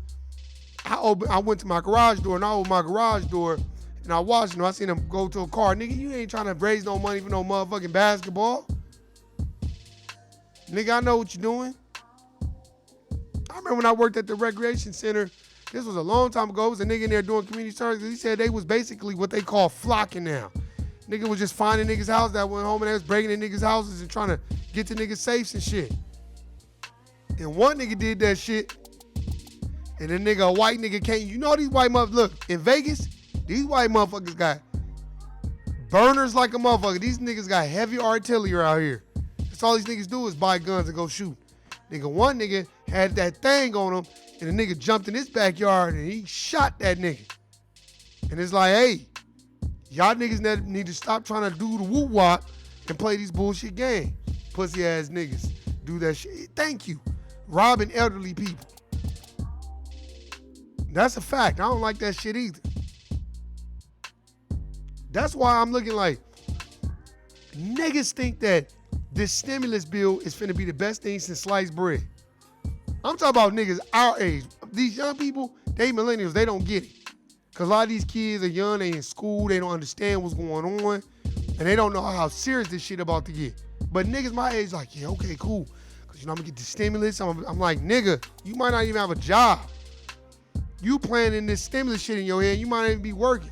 [SPEAKER 1] I went to my garage door, and I opened my garage door, and I watched him. I seen him go to a car. Nigga, you ain't trying to raise no money for no motherfucking basketball. Nigga, I know what you're doing. I remember when I worked at the recreation center, this was a long time ago. It was a nigga in there doing community service. He said they was basically what they call flocking now. Nigga was just finding niggas' house that went home and they was breaking in niggas' houses and trying to get to niggas' safes and shit. And one nigga did that shit, and a nigga, a white nigga came. You know these white motherfuckers, look, in Vegas, these white motherfuckers got burners like a motherfucker. These niggas got heavy artillery out here. That's all these niggas do is buy guns and go shoot. Nigga, one nigga had that thing on him, and the nigga jumped in his backyard and he shot that nigga. And it's like, hey, y'all niggas need to stop trying to do the woo-wop and play these bullshit games. Pussy ass niggas do that shit. Thank you. Robbing elderly people. That's a fact. I don't like that shit either. That's why I'm looking like, niggas think that this stimulus bill is finna be the best thing since sliced bread. I'm talking about niggas our age. These young people, they millennials, they don't get it. Cause a lot of these kids are young, they in school, they don't understand what's going on, and they don't know how serious this shit about to get. But niggas my age like, yeah, okay, cool. Cause you know I'm gonna get the stimulus. I'm like, nigga, you might not even have a job. You planning this stimulus shit in your head, you might not even be working.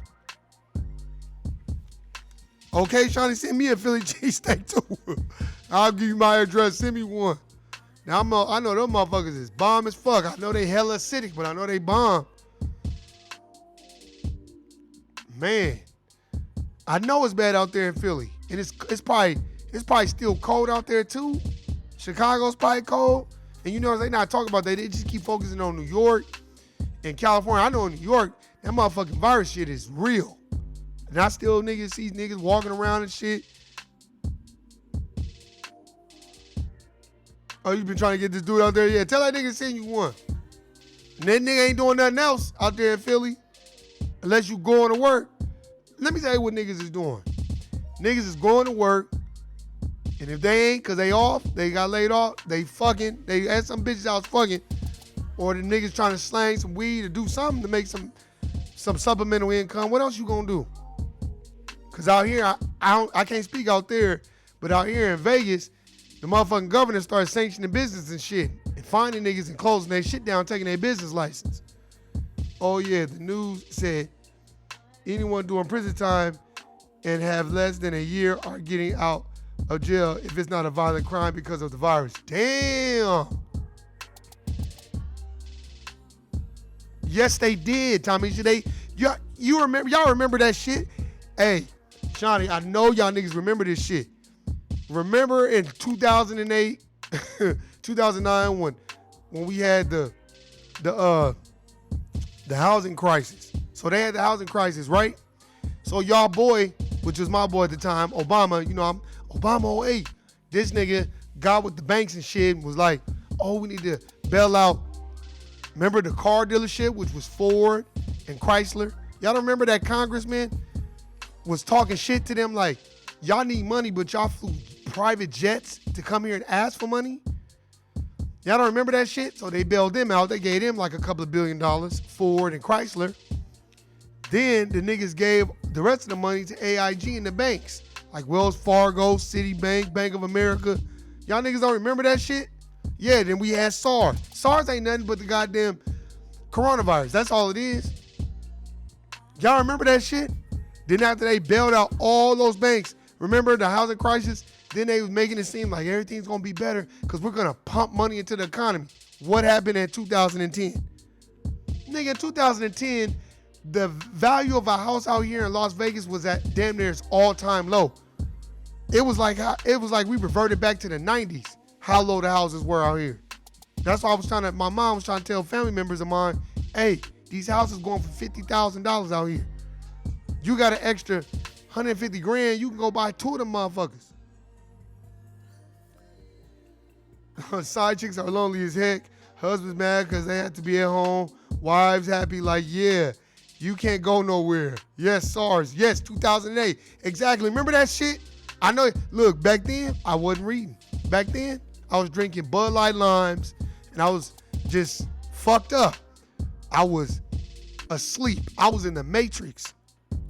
[SPEAKER 1] Okay, Shawnee, send me a Philly cheesesteak too. I'll give you my address, send me one. Now I know them motherfuckers is bomb as fuck. I know they hella acidic, but I know they bomb. Man, I know it's bad out there in Philly, and it's probably still cold out there too. Chicago's probably cold, and you know they not talking about that. They just keep focusing on New York and California. I know in New York that motherfucking virus shit is real, and I still see niggas walking around and shit. Oh, you been trying to get this dude out there? Yeah, tell that nigga to send you one. And that nigga ain't doing nothing else out there in Philly unless you going to work. Let me tell you what niggas is doing. Niggas is going to work, and if they ain't, cause they off, they got laid off, they had some bitches out fucking, or the niggas trying to slang some weed or do something to make some supplemental income. What else you gonna do? Cause out here, I can't speak out there, but out here in Vegas, the motherfucking governor started sanctioning business and shit, and finding niggas and closing their shit down, taking their business license. Oh yeah, the news said anyone doing prison time and have less than a year are getting out of jail if it's not a violent crime because of the virus. Damn. Yes, they did, Tommy. Y'all remember that shit? Hey, Shawnee, I know y'all niggas remember this shit. Remember in 2008, 2009 when we had the housing crisis. So they had the housing crisis, right? So y'all boy, which was my boy at the time, Obama, you know, I'm Obama 08. This nigga got with the banks and shit and was like, oh, we need to bail out. Remember the car dealership, which was Ford and Chrysler? Y'all don't remember that congressman was talking shit to them like, y'all need money, but y'all flew private jets to come here and ask for money? Y'all don't remember that shit? So they bailed them out. They gave them like a couple of $1 billion, Ford and Chrysler. Then the niggas gave the rest of the money to AIG and the banks, like Wells Fargo, Citibank, Bank of America. Y'all niggas don't remember that shit? Yeah, then we had SARS. SARS ain't nothing but the goddamn coronavirus. That's all it is. Y'all remember that shit? Then after they bailed out all those banks, remember the housing crisis? Then they was making it seem like everything's gonna be better because we're gonna pump money into the economy. What happened in 2010? Nigga, in 2010, the value of a house out here in Las Vegas was at damn near its all-time low. It was like we reverted back to the 90s, how low the houses were out here. That's why my mom was trying to tell family members of mine, hey, these houses going for $50,000 out here. You got an extra 150 grand, you can go buy 2 of them motherfuckers. Side chicks are lonely as heck. Husbands mad because they have to be at home. Wives happy like, yeah, you can't go nowhere. Yes, SARS. Yes, 2008. Exactly. Remember that shit? I know. Look, back then, I wasn't reading. Back then, I was drinking Bud Light Limes, and I was just fucked up. I was asleep. I was in the Matrix.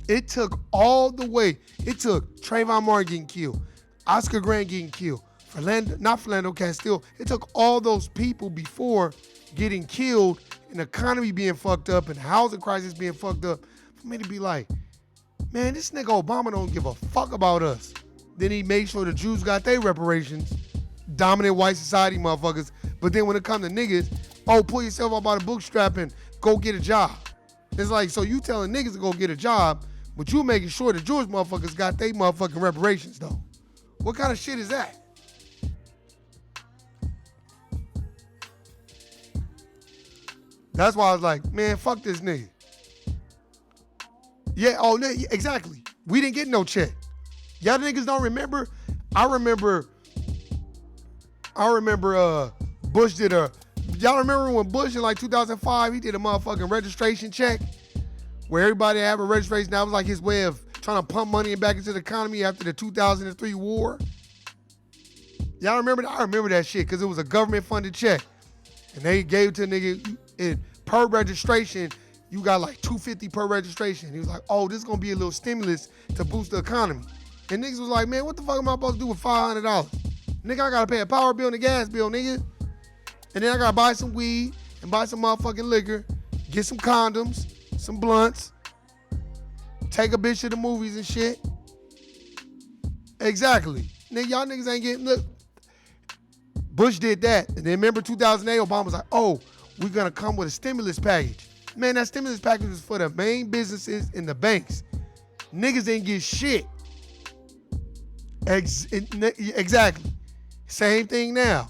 [SPEAKER 1] It took all the way. It took Trayvon Martin getting killed, Oscar Grant getting killed, Philando Castile. It took all those people before getting killed and the economy being fucked up and the housing crisis being fucked up for me to be like, man, this nigga Obama don't give a fuck about us. Then he made sure the Jews got their reparations, dominant white society motherfuckers. But then when it comes to niggas, oh, pull yourself up by the bootstrap and go get a job. It's like, so you telling niggas to go get a job, but you making sure the Jewish motherfuckers got their motherfucking reparations though. What kind of shit is that? That's why I was like, man, fuck this nigga. Yeah, oh, exactly. We didn't get no check. Y'all niggas don't remember? I remember Bush did y'all remember when Bush in like 2005, he did a motherfucking registration check where everybody had a registration. That was like his way of trying to pump money back into the economy after the 2003 war. Y'all remember that? I remember that shit because it was a government-funded check. And they gave it to a nigga, per registration, you got like $250 per registration. He was like, oh, this is going to be a little stimulus to boost the economy. And niggas was like, man, what the fuck am I supposed to do with $500? Nigga, I got to pay a power bill and a gas bill, nigga. And then I got to buy some weed and buy some motherfucking liquor, get some condoms, some blunts, take a bitch to the movies and shit. Exactly. Nigga, y'all niggas ain't getting, look. Bush did that. And then remember 2008, Obama was like, oh, we're going to come with a stimulus package. Man, that stimulus package was for the main businesses and the banks. Niggas didn't get shit. Exactly. Same thing now.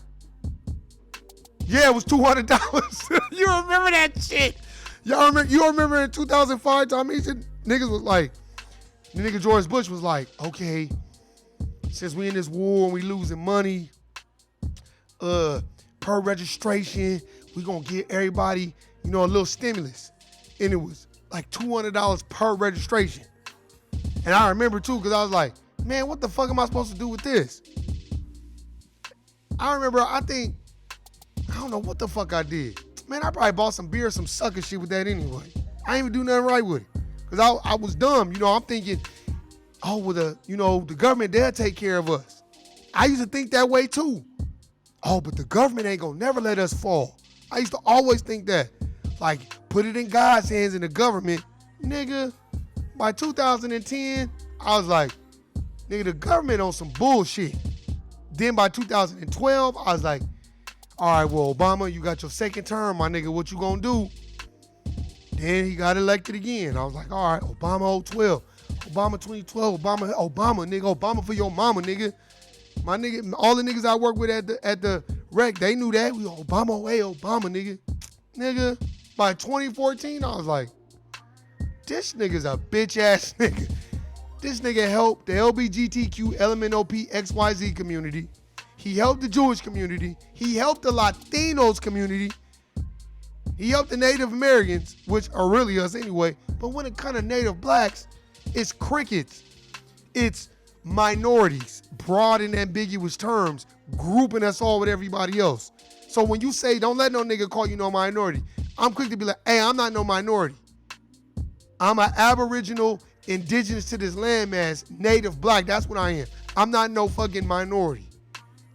[SPEAKER 1] Yeah, it was $200. You remember that shit? Y'all remember? You remember in 2005, Tommy said niggas was like, the nigga George Bush was like, okay, since we in this war and we losing money, per registration, we gonna get everybody, a little stimulus. And it was like $200 per registration. And I remember too, because I was like, man, what the fuck am I supposed to do with this? I remember, I don't know what the fuck I did. Man, I probably bought some beer, some sucker shit with that anyway. I ain't even do nothing right with it. Because I was dumb. I'm thinking, oh, well, the government, they'll take care of us. I used to think that way too. Oh, but the government ain't gonna never let us fall. I used to always think that. Like, put it in God's hands in the government. Nigga, by 2010, I was like, nigga, the government on some bullshit. Then by 2012, I was like, all right, well, Obama, you got your second term, my nigga, what you gonna do? Then he got elected again. I was like, all right, Obama 012, Obama 2012, Obama, nigga, Obama for your mama, nigga. My nigga, all the niggas I work with at the rec, they knew that. We Obama, Obama, nigga. Nigga, by 2014, I was like, this nigga's a bitch ass nigga. This nigga helped the LGBTQ, LMNOP, XYZ community. He helped the Jewish community. He helped the Latinos community. He helped the Native Americans, which are really us anyway. But when it comes to Native blacks, it's crickets. It's minorities, broad and ambiguous terms, grouping us all with everybody else. So when you say, don't let no nigga call you no minority, I'm quick to be like, hey, I'm not no minority. I'm an Aboriginal, indigenous to this landmass, Native black. That's what I am. I'm not no fucking minority.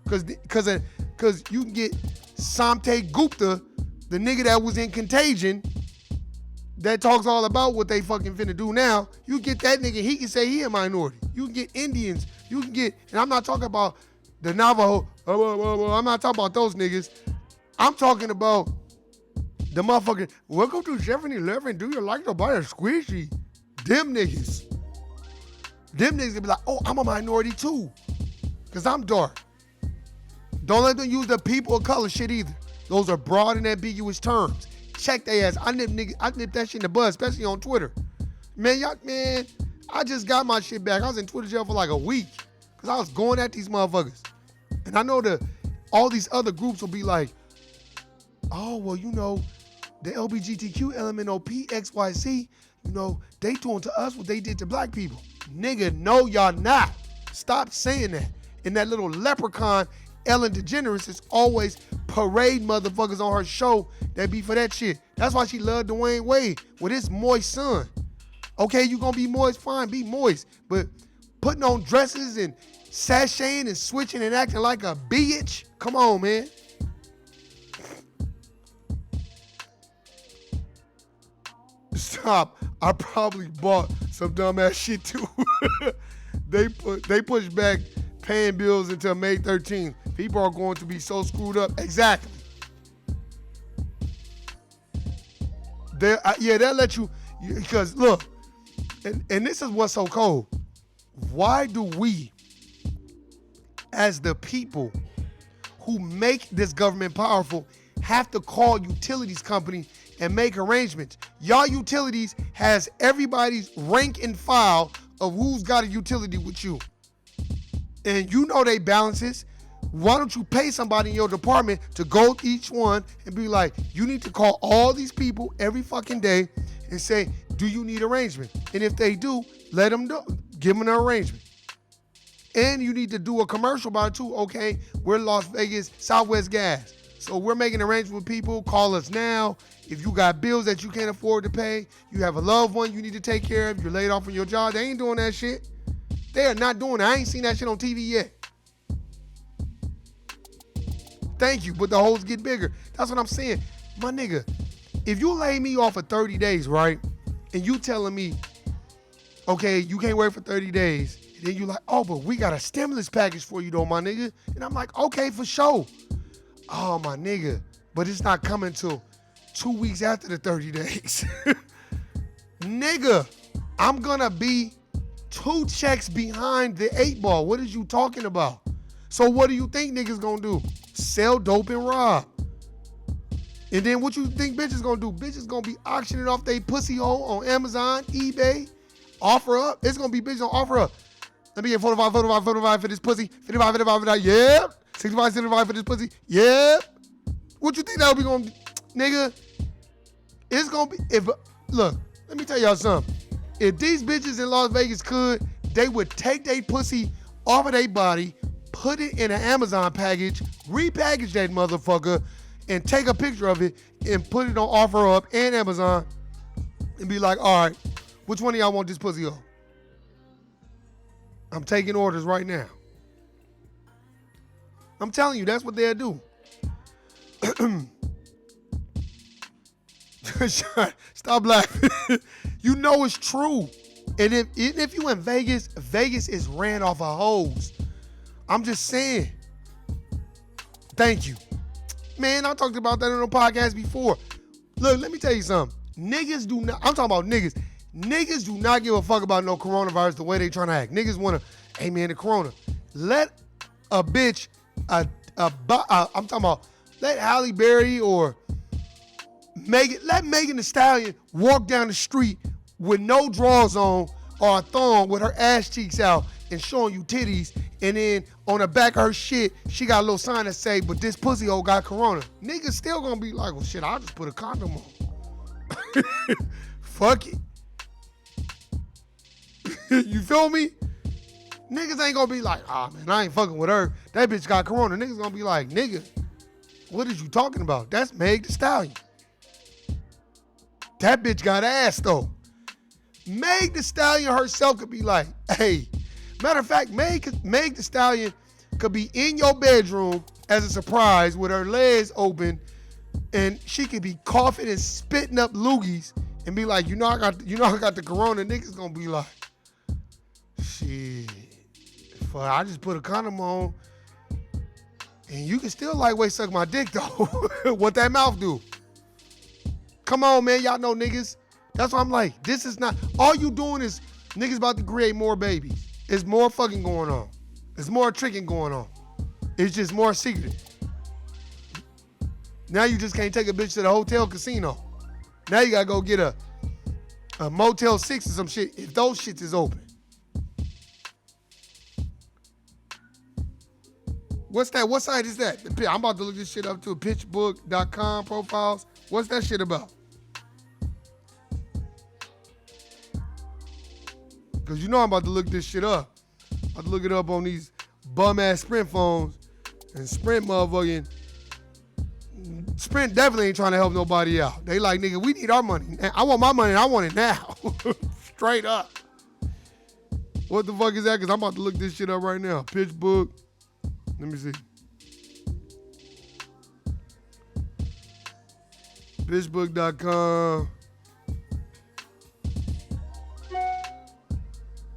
[SPEAKER 1] Cause you can get Samte Gupta, the nigga that was in Contagion, that talks all about what they fucking finna do now. You get that nigga, he can say he a minority. You can get Indians. You can get, and I'm not talking about the Navajo. I'm not talking about those niggas. I'm talking about the motherfucking, welcome to 7-Eleven, do you like to buy a squishy? Them niggas. Them niggas gonna be like, oh, I'm a minority too. Cause I'm dark. Don't let them use the people of color shit either. Those are broad and ambiguous terms. Check their ass. I nip that shit in the bud, especially on Twitter. Man, I just got my shit back. I was in Twitter jail for like a week because I was going at these motherfuckers. And I know all these other groups will be like, oh, well, you know, the LGBTQ, LMNOP, XYZ, you know, they doing to us what they did to black people. Nigga, no, y'all not. Stop saying that. And that little leprechaun, Ellen DeGeneres, is always parade motherfuckers on her show that be for that shit. That's why she loved Dwayne Wade with his moist son. Okay, you gonna be moist, fine, be moist. But putting on dresses and sashaying and switching and acting like a bitch, come on, man. Stop. I probably bought some dumbass shit too. They pushed back paying bills until May 13th. People are going to be so screwed up. Exactly. They'll let you, because look, and this is what's so cold. Why do we, as the people who make this government powerful, have to call utilities company and make arrangements? Y'all utilities has everybody's rank and file of who's got a utility with you. And you know they balances. Why don't you pay somebody in your department to go to each one and be like, you need to call all these people every fucking day and say, do you need arrangement? And if they do, let them do. Give them an arrangement. And you need to do a commercial about it too. Okay, we're Las Vegas Southwest Gas. So we're making arrangements with people. Call us now. If you got bills that you can't afford to pay, you have a loved one you need to take care of, you're laid off from your job, they ain't doing that shit. They are not doing that. I ain't seen that shit on TV yet. Thank you, but the holes get bigger. That's what I'm saying. My nigga, if you lay me off for 30 days, right, and you telling me, okay, you can't wait for 30 days, and then you like, oh, but we got a stimulus package for you though, my nigga. And I'm like, okay, for sure. Oh, my nigga, but it's not coming till 2 weeks after the 30 days. Nigga, I'm gonna be 2 checks behind the 8 ball. What is you talking about? So what do you think niggas gonna do? Sell dope and rob. And then what you think bitches gonna do? Bitches gonna be auctioning off they pussy hole on Amazon, eBay, offer up. It's gonna be bitches on offer up. Let me get 45 for this pussy. 55 for that. Yep. 65 for this pussy. Yep. What you think that would be gonna be? Nigga, it's gonna be, look, let me tell y'all something. If these bitches in Las Vegas could, they would take their pussy off of their body, put it in an Amazon package, repackage that motherfucker, and take a picture of it and put it on OfferUp and Amazon and be like, all right, which one of y'all want this pussy on? I'm taking orders right now. I'm telling you, that's what they'll do. Stop laughing. You know it's true. And even if you in Vegas, Vegas is ran off a hose. I'm just saying. Thank you. Man, I talked about that on the podcast before. Look, let me tell you something. Niggas do not, I'm talking about niggas. Niggas do not give a fuck about no coronavirus the way they trying to act. Niggas want to, hey man, the corona. Let a bitch, I'm talking about, let Halle Berry or let Megan Thee Stallion walk down the street with no drawers on or a thong with her ass cheeks out and showing you titties, and then on the back of her shit, she got a little sign that say, but this pussy hole got corona. Niggas still gonna be like, well shit, I'll just put a condom on. Fuck it. You feel me? Niggas ain't gonna be like, man, I ain't fucking with her. That bitch got corona. Niggas gonna be like, nigga, what is you talking about? That's Meg Thee Stallion. That bitch got ass though. Meg Thee Stallion herself could be like, hey, matter of fact, Meg Thee Stallion could be in your bedroom as a surprise with her legs open, and she could be coughing and spitting up loogies and be like, I got the corona. Niggas gonna be like, shit, fuck, I just put a condom on, and you can still lightweight suck my dick though. What that mouth do? Come on, man, y'all know niggas. That's why I'm like, this is not, all you doing is niggas about to create more babies. It's more fucking going on. There's more tricking going on. It's just more secret. Now you just can't take a bitch to the hotel casino. Now you gotta go get a a Motel 6 or some shit, if those shits is open. What's that? What site is that? I'm about to look this shit up to pitchbook.com profiles. What's that shit about? Because you know I'm about to look this shit up. I'm about to look it up on these bum-ass Sprint phones. And Sprint motherfucking... Sprint definitely ain't trying to help nobody out. They like, nigga, we need our money. I want my money and I want it now. Straight up. What the fuck is that? Because I'm about to look this shit up right now. PitchBook. Let me see. PitchBook.com.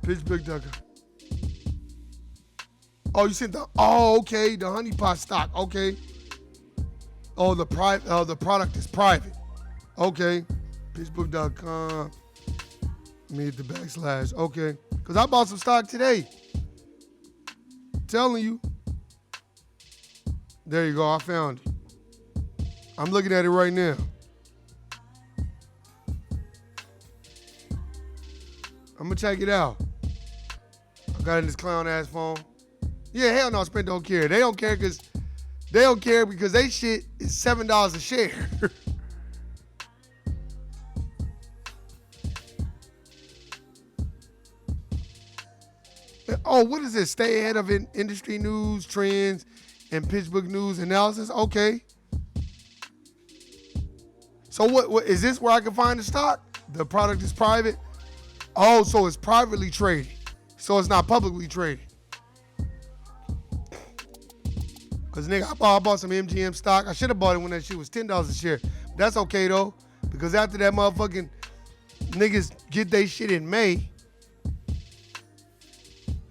[SPEAKER 1] PitchBook.com. Oh, you sent the, oh, okay, the honeypot stock, okay. Oh, the product is private. Okay. PitchBook.com. Let me hit the backslash. Okay. Because I bought some stock today. Telling you. There you go. I found it. I'm looking at it right now. I'm going to check it out. I got it in this clown ass phone. Yeah, hell no, Sprint don't care. They don't care because they shit is $7 a share. Oh, what is this? Stay ahead of industry news, trends, and PitchBook news analysis. Okay. So what is this where I can find the stock? The product is private? Oh, so it's privately traded. So it's not publicly traded. Because, nigga, I bought some MGM stock. I should have bought it when that shit was $10 a share. But that's okay, though. Because after that motherfucking niggas get they shit in May,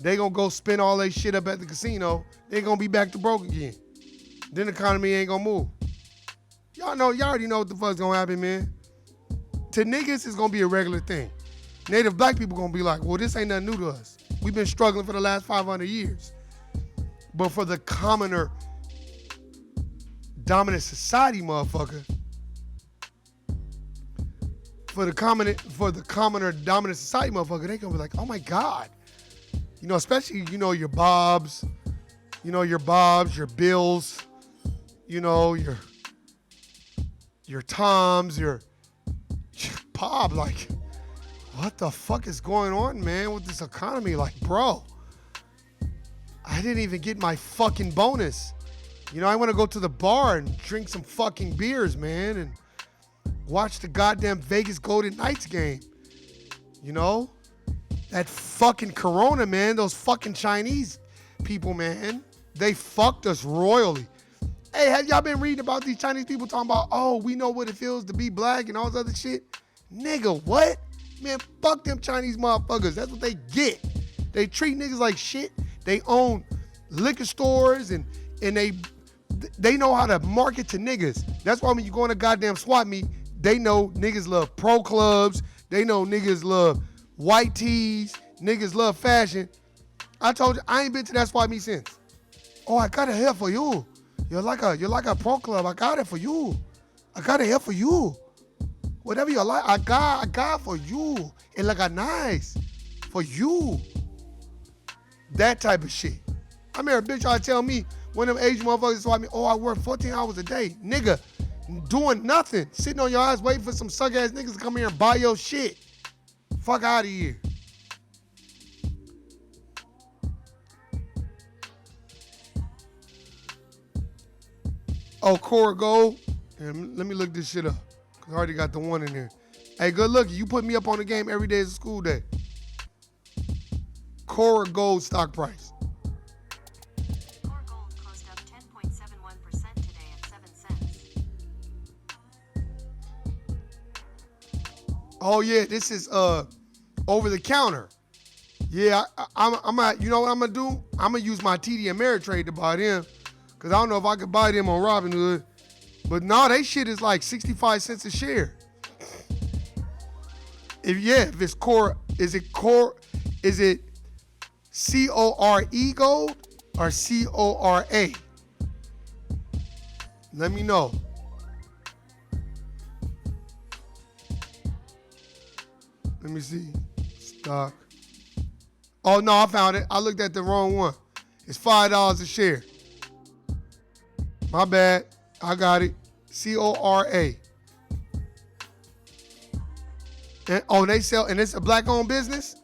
[SPEAKER 1] they gonna go spend all they shit up at the casino. They gonna be back to broke again. Then the economy ain't gonna move. Y'all already know what the fuck's gonna happen, man. To niggas, it's gonna be a regular thing. Native black people gonna be like, well, this ain't nothing new to us. We've been struggling for the last 500 years. But for the commoner, dominant society motherfucker, for the commoner dominant society motherfucker, they gonna be like, oh my God. You know, especially, you know, your Bobs, your Bills, you know, your Toms, your Bob, like, what the fuck is going on, man, with this economy? Like, bro, I didn't even get my fucking bonus. You know, I want to go to the bar and drink some fucking beers, man, and watch the goddamn Vegas Golden Knights game. You know? That fucking Corona, man, those fucking Chinese people, man, they fucked us royally. Hey, have y'all been reading about these Chinese people talking about, oh, we know what it feels to be black and all this other shit? Nigga, what? Man, fuck them Chinese motherfuckers. That's what they get. They treat niggas like shit. They own liquor stores and they know how to market to niggas. That's why when you go in a goddamn swap meet, they know niggas love pro clubs. They know niggas love white tees. Niggas love fashion. I told you, I ain't been to that swap meet since. Oh, I got it here for you. You're like a pro club. I got it for you. I got it here for you. Whatever you like, I got for you. It look nice for you. That type of shit. I mean, a bitch try to tell me one of them Asian motherfuckers told me, oh, I work 14 hours a day. Nigga, doing nothing. Sitting on your ass waiting for some suck-ass niggas to come here and buy your shit. Fuck out of here. Oh, Cora Gold. And let me look this shit up. Cause I already got the one in there. Hey, good luck. You put me up on the game every day is a school day. Cora Gold stock price.
[SPEAKER 8] Core Gold closed up 10.71% today at 7 cents.
[SPEAKER 1] Oh yeah, this is over the counter. Yeah, I'm you know what I'm gonna do? I'm gonna use my TD Ameritrade to buy them, cause I don't know if I could buy them on Robinhood. But no, they shit is like 65 cents a share. If it's core, is it CORE Gold or CORA? Let me know. Let me see. Stock. Oh, no, I found it. I looked at the wrong one. It's $5 a share. My bad. I got it. CORA. And they sell, and it's a black-owned business?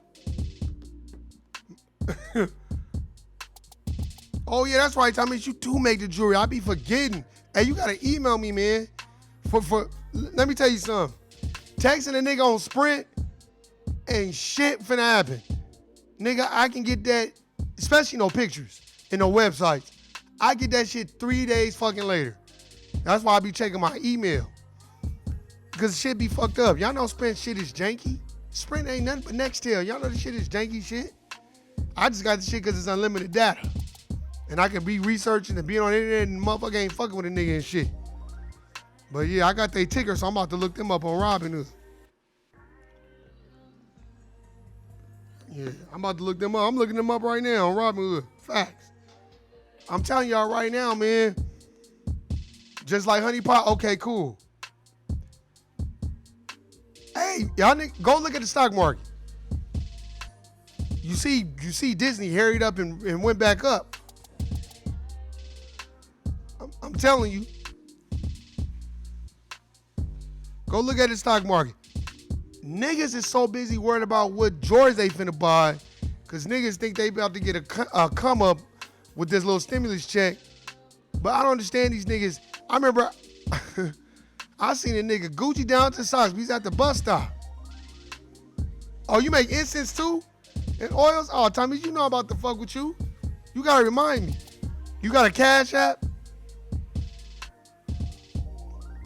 [SPEAKER 1] Oh, yeah, that's right. That means you do make the jewelry. I be forgetting. Hey, you got to email me, man. Let me tell you something. Texting a nigga on Sprint ain't shit finna happen. Nigga, I can get that, especially no pictures and no websites. I get that shit 3 days fucking later. That's why I be checking my email. Because shit be fucked up. Y'all know Sprint shit is janky? Sprint ain't nothing but Nextel. Y'all know the shit is janky shit? I just got the shit because it's unlimited data. And I can be researching and being on the internet and motherfucker ain't fucking with a nigga and shit. But yeah, I got their ticker, so I'm about to look them up on Robinhood. Yeah, I'm about to look them up. I'm looking them up right now on Robinhood. Facts. I'm telling y'all right now, man. Just like Honey Pot. Okay, cool. Hey, y'all go look at the stock market. You see Disney harried up and went back up. I'm telling you. Go look at the stock market. Niggas is so busy worried about what Jordans they finna buy, because niggas think they about to get a come up with this little stimulus check. But I don't understand these niggas. I remember I seen a nigga Gucci down to socks. He's at the bus stop. Oh, you make incense too? And oils? Oh, Tommy, you know I'm about to fuck with you. You gotta remind me. You got a Cash App?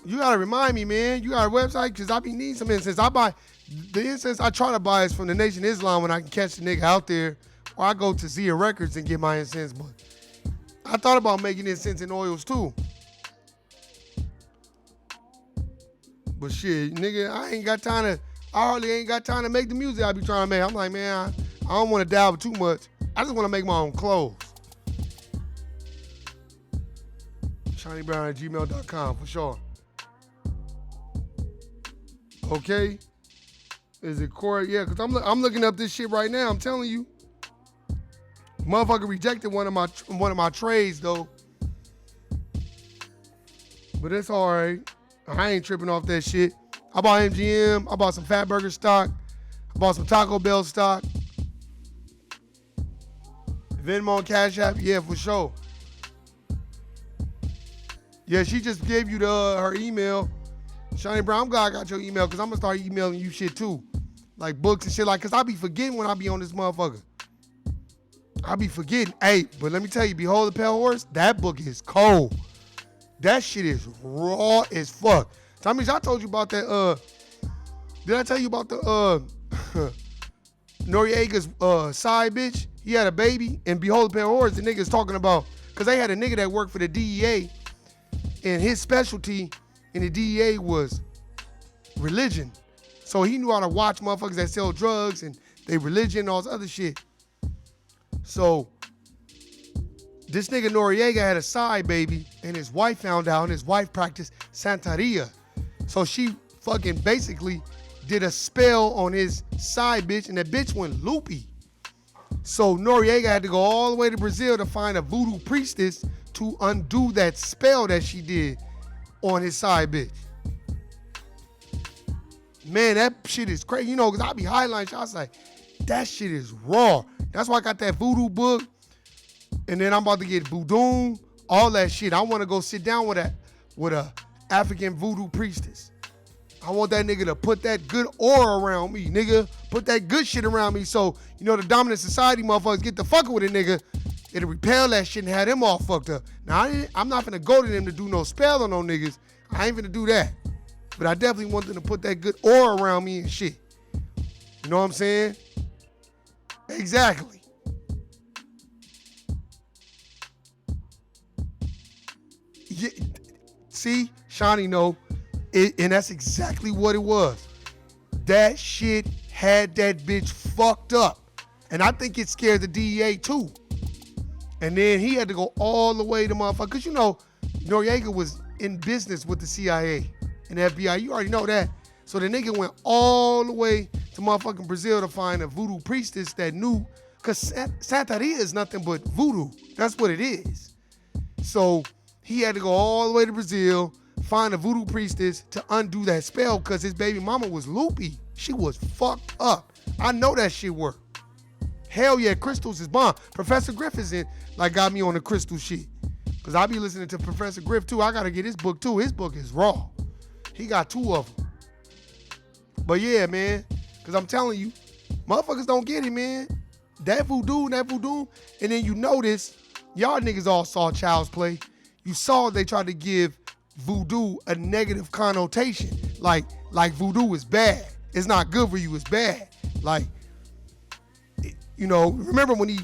[SPEAKER 1] You gotta remind me, man. You got a website? Because I be needing some incense. The incense I try to buy is from the Nation of Islam when I can catch the nigga out there. Or I go to Zia Records and get my incense. But I thought about making incense and oils too. But shit, nigga, I hardly ain't got time to make the music I be trying to make. I'm like, man, I don't want to dabble too much. I just want to make my own clothes. ShinyBrown@gmail.com for sure. Okay? Is it Corey? Yeah, because I'm looking up this shit right now. I'm telling you. Motherfucker rejected one of my trades, though. But it's all right. I ain't tripping off that shit. I bought MGM. I bought some Fat Burger stock. I bought some Taco Bell stock. Venmo and Cash App, yeah, for sure. Yeah, she just gave you her email. Shiny Brown, I'm glad I got your email because I'm going to start emailing you shit too. Like books and shit because I be forgetting when I be on this motherfucker. I be forgetting. Hey, but let me tell you, Behold the Pale Horse, that book is cold. That shit is raw as fuck. Tommy, I told you about that, did I tell you about the Noriega's side bitch? He had a baby, and Behold the Pale Horse, the nigga's talking about, because they had a nigga that worked for the DEA, and his specialty in the DEA was religion. So he knew how to watch motherfuckers that sell drugs and they religion and all this other shit. So this nigga Noriega had a side baby, and his wife found out, and his wife practiced Santeria. So she fucking basically did a spell on his side bitch, and that bitch went loopy. So Noriega had to go all the way to Brazil to find a voodoo priestess to undo that spell that she did on his side bitch. Man, that shit is crazy. You know, because I be highlighting shit. I was like, that shit is raw. That's why I got that voodoo book. And then I'm about to get voodoo, all that shit. I want to go sit down with a African voodoo priestess. I want that nigga to put that good aura around me, nigga. Put that good shit around me so, you know, the dominant society motherfuckers get the fucking with a nigga. It'll repel that shit and have them all fucked up. Now, I'm not finna go to them to do no spell on no niggas. I ain't finna do that. But I definitely want them to put that good aura around me and shit. You know what I'm saying? Exactly. Yeah, see, Shawnee know, and that's exactly what it was. That shit had that bitch fucked up. And I think it scared the DEA too. And then he had to go all the way to motherfucker. Because you know, Noriega was in business with the CIA and the FBI. You already know that. So the nigga went all the way to motherfucking Brazil to find a voodoo priestess that knew, because Santeria is nothing but voodoo. That's what it is. So he had to go all the way to Brazil, find a voodoo priestess to undo that spell because his baby mama was loopy. She was fucked up. I know that shit worked. Hell yeah, crystals is bomb. Professor Griff is in, like, got me on the crystal shit. Because I be listening to Professor Griff too. I got to get his book too. His book is raw. He got 2 of them. But yeah, man, because I'm telling you, motherfuckers don't get it, man. That voodoo, and then you notice, y'all niggas all saw Child's Play. You saw they tried to give voodoo a negative connotation. Like voodoo is bad. It's not good for you, it's bad. Like, you know, remember when he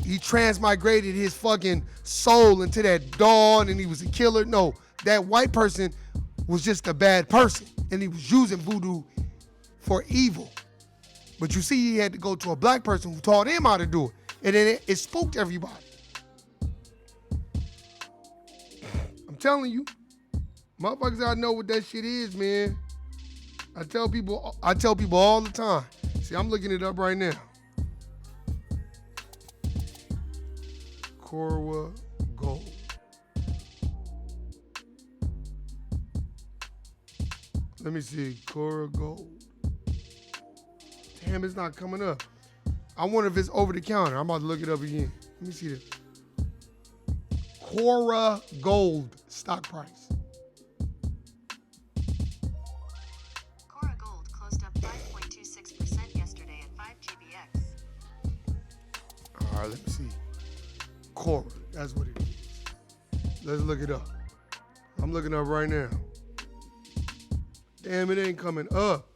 [SPEAKER 1] transmigrated his fucking soul into that dog and he was a killer? No, that white person was just a bad person and he was using voodoo for evil. But you see, he had to go to a black person who taught him how to do it. And then it spooked everybody. I'm telling you, motherfuckers ought to know what that shit is, man. I tell people all the time. See, I'm looking it up right now. Cora Gold. Let me see, Cora Gold. Damn, it's not coming up. I wonder if it's over the counter. I'm about to look it up again. Let me see this. Cora Gold stock price.
[SPEAKER 8] Cora Gold closed up 5.26% yesterday at 5 GBX.
[SPEAKER 1] All right, let me see. Cora, that's what it is. Let's look it up. I'm looking up right now. Damn, it ain't coming up.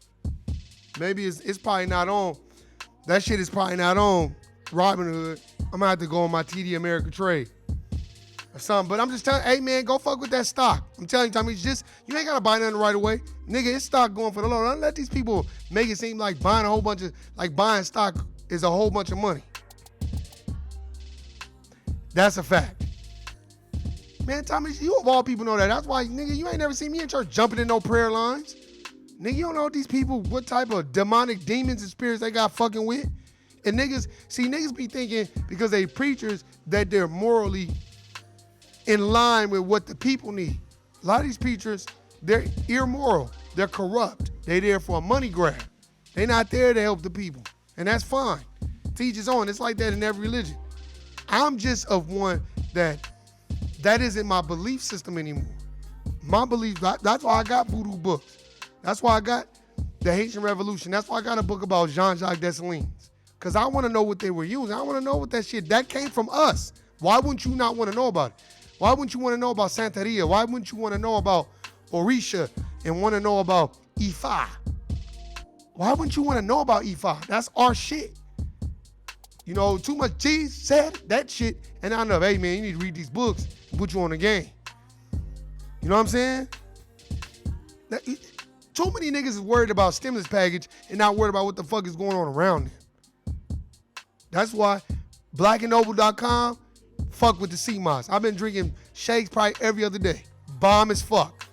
[SPEAKER 1] Maybe it's probably not on. That shit is probably not on Robinhood. I'm gonna have to go on my TD America Trade or something. But I'm just telling, hey man, go fuck with that stock. I'm telling you, Tommy, it's just, you ain't gotta buy nothing right away. Nigga, it's stock going for the low. Don't let these people make it seem like buying a whole bunch of, like buying stock is a whole bunch of money. That's a fact. Man, Tommy, you of all people know that. That's why, nigga, you ain't never seen me in church jumping in no prayer lines. Nigga, you don't know these people, what type of demonic demons and spirits they got fucking with. And niggas be thinking because they preachers that they're morally in line with what the people need. A lot of these preachers, they're immoral. They're corrupt. They there for a money grab. They not there to help the people. And that's fine. Teach his own. It's like that in every religion. I'm just of one that isn't my belief system anymore. My belief, that's why I got voodoo books. That's why I got the Haitian Revolution. That's why I got a book about Jean-Jacques Dessalines. Because I want to know what they were using. I want to know what that shit, that came from us. Why wouldn't you not want to know about it? Why wouldn't you want to know about Santeria? Why wouldn't you want to know about Orisha and want to know about Ifa? Why wouldn't you want to know about Ifa? That's our shit. You know, too much cheese said that shit. And I know, hey man, you need to read these books and put you on the game. You know what I'm saying? Too many niggas is worried about stimulus package and not worried about what the fuck is going on around them. That's why blackandnoble.com, fuck with the CMOS. I've been drinking shakes probably every other day. Bomb as fuck.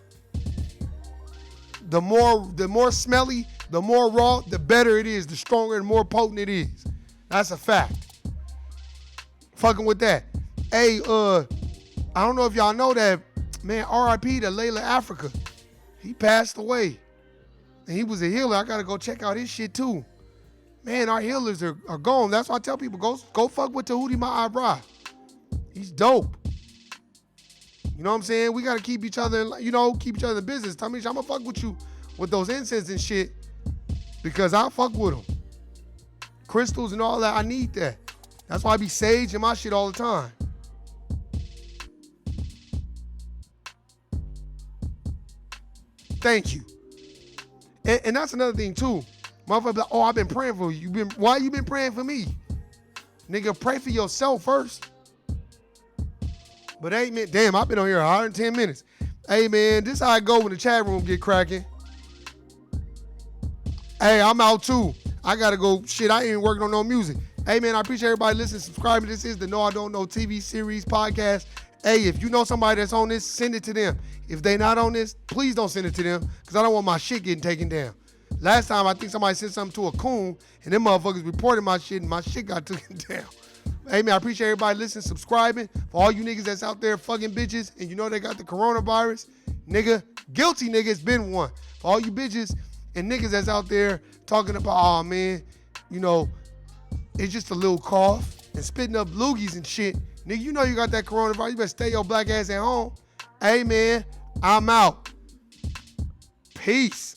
[SPEAKER 1] The more smelly, the more raw, the better it is. The stronger and more potent it is. That's a fact. Fucking with that. Hey, I don't know if y'all know that, man, RIP to Layla Africa. He passed away. And he was a healer. I gotta go check out his shit too. Man, our healers are gone. That's why I tell people, go fuck with Tahuti Ma'abra. He's dope. You know what I'm saying? We gotta keep each other, keep each other in business. Tamish, I'm gonna fuck with you with those incense and shit because I fuck with them. Crystals and all that, I need that. That's why I be sage in my shit all the time. Thank you. And that's another thing too. Motherfucker, like, oh, I've been praying for you. Why you been praying for me? Nigga, pray for yourself first. But hey, man, damn, I've been on here 110 minutes. Hey, man, this how I go when the chat room get cracking. Hey, I'm out too. I gotta go. Shit, I ain't even working on no music. Hey, man, I appreciate everybody listening, subscribing. This is the No I Don't Know TV series podcast. Hey, if you know somebody that's on this, send it to them. If they not on this, please don't send it to them because I don't want my shit getting taken down. Last time I think somebody sent something to a coon and them motherfuckers reported my shit and my shit got taken down. Hey man, I appreciate everybody listening, subscribing. For all you niggas that's out there fucking bitches and you know they got the coronavirus, nigga, guilty nigga, it's been one. For all you bitches and niggas that's out there talking about, oh man, you know, it's just a little cough and spitting up loogies and shit. Nigga, you know you got that coronavirus. You better stay your black ass at home. Hey man, I'm out. Peace.